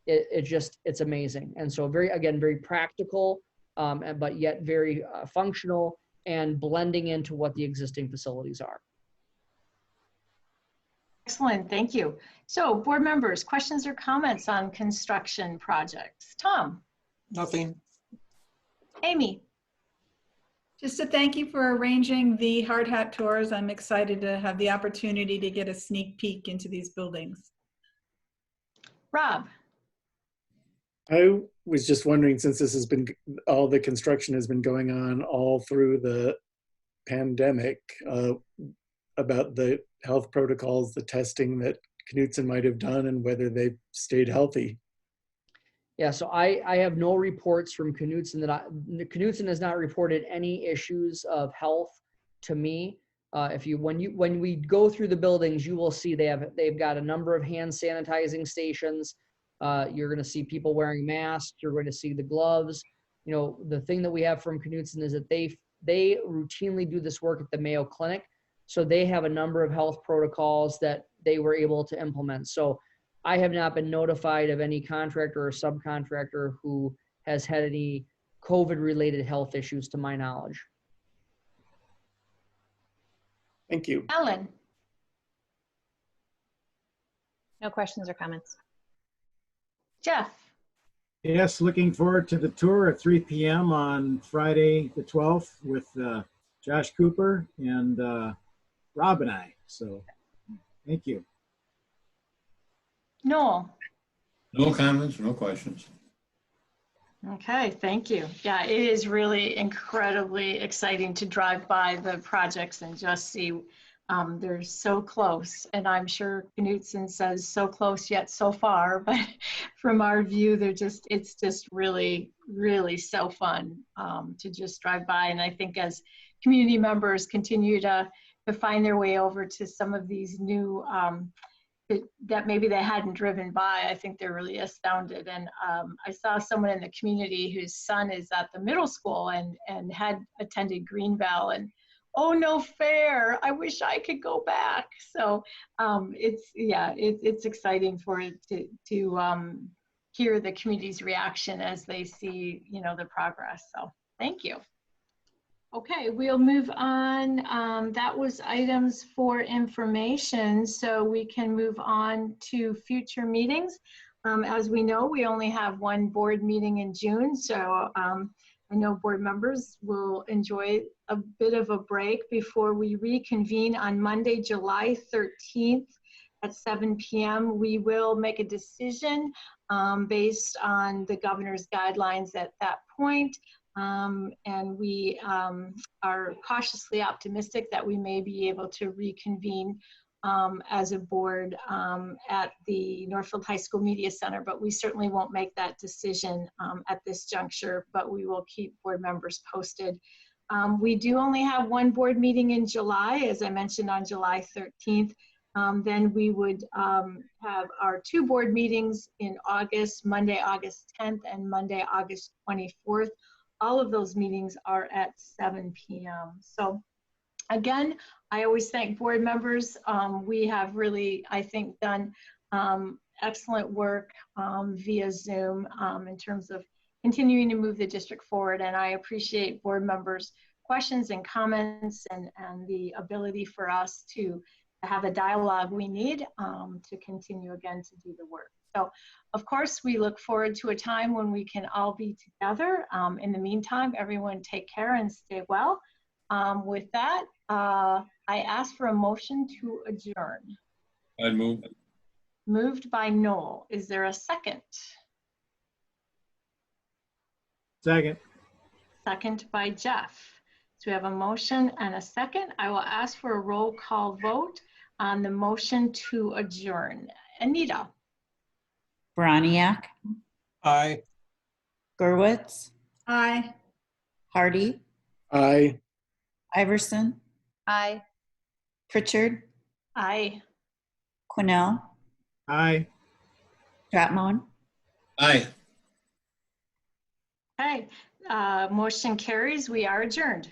it's amazing. And so very practical, but yet very functional and blending into what the existing facilities are. Excellent, thank you. So board members, questions or comments on construction projects? Tom? Nothing. Amy? Just to thank you for arranging the hard hat tours. I'm excited to have the opportunity to get a sneak peek into these buildings. Rob? I was just wondering, since all the construction has been going on all through the pandemic, about the health protocols, the testing that Knutson might have done, and whether they've stayed healthy. Yeah, so I have no reports from Knutson Knutson has not reported any issues of health to me. When we go through the buildings, you will see they've got a number of hand sanitizing stations. You're going to see people wearing masks. You're going to see the gloves. The thing that we have from Knutson is that they routinely do this work at the Mayo Clinic. So they have a number of health protocols that they were able to implement. So I have not been notified of any contractor or subcontractor who has had any COVID-related health issues to my knowledge. Thank you. Ellen? No questions or comments. Jeff? Yes, looking forward to the tour at 3 p.m. on Friday the 12th with Josh Cooper and Rob and I. So thank you. Noel? No comments, no questions. Okay, thank you. Yeah, it is really incredibly exciting to drive by the projects and just see they're so close. And I'm sure Knutson says so close yet so far, but from our view, it's just really, really so fun to just drive by. And I think as community members continue to find their way over to some of these new that maybe they hadn't driven by, I think they're really astounded. And I saw someone in the community whose son is at the middle school and had attended Greenvale and oh, no fair. I wish I could go back. So it's exciting for it to hear the community's reaction as they see, the progress. So thank you. Okay, we'll move on. That was items for information, so we can move on to future meetings. As we know, we only have one board meeting in June, so I know board members will enjoy a bit of a break before we reconvene on Monday, July 13th at 7 p.m. We will make a decision based on the governor's guidelines at that point. And we are cautiously optimistic that we may be able to reconvene as a board at the Northfield High School Media Center, but we certainly won't make that decision at this juncture, but we will keep board members posted. We do only have one board meeting in July, as I mentioned, on July 13th. Then we would have our 2 board meetings in August, Monday, August 10th and Monday, August 24th. All of those meetings are at 7 p.m. So again, I always thank board members. We have really, I think, done excellent work via Zoom in terms of continuing to move the district forward. And I appreciate board members' questions and comments and the ability for us to have the dialogue we need to continue again to do the work. So, of course, we look forward to a time when we can all be together. In the meantime, everyone take care and stay well. With that, I ask for a motion to adjourn. I'd move. Moved by Noel. Is there a second? Second. Second by Jeff. So we have a motion and a second. I will ask for a roll call vote on the motion to adjourn. Anita. Broniak, Aye. Gurwitz, Aye. Hardy, Aye. Iverson, Aye. Pritchard, Aye. Quinnell, Aye. Stratmon. Aye. Okay. Motion carries. We are adjourned.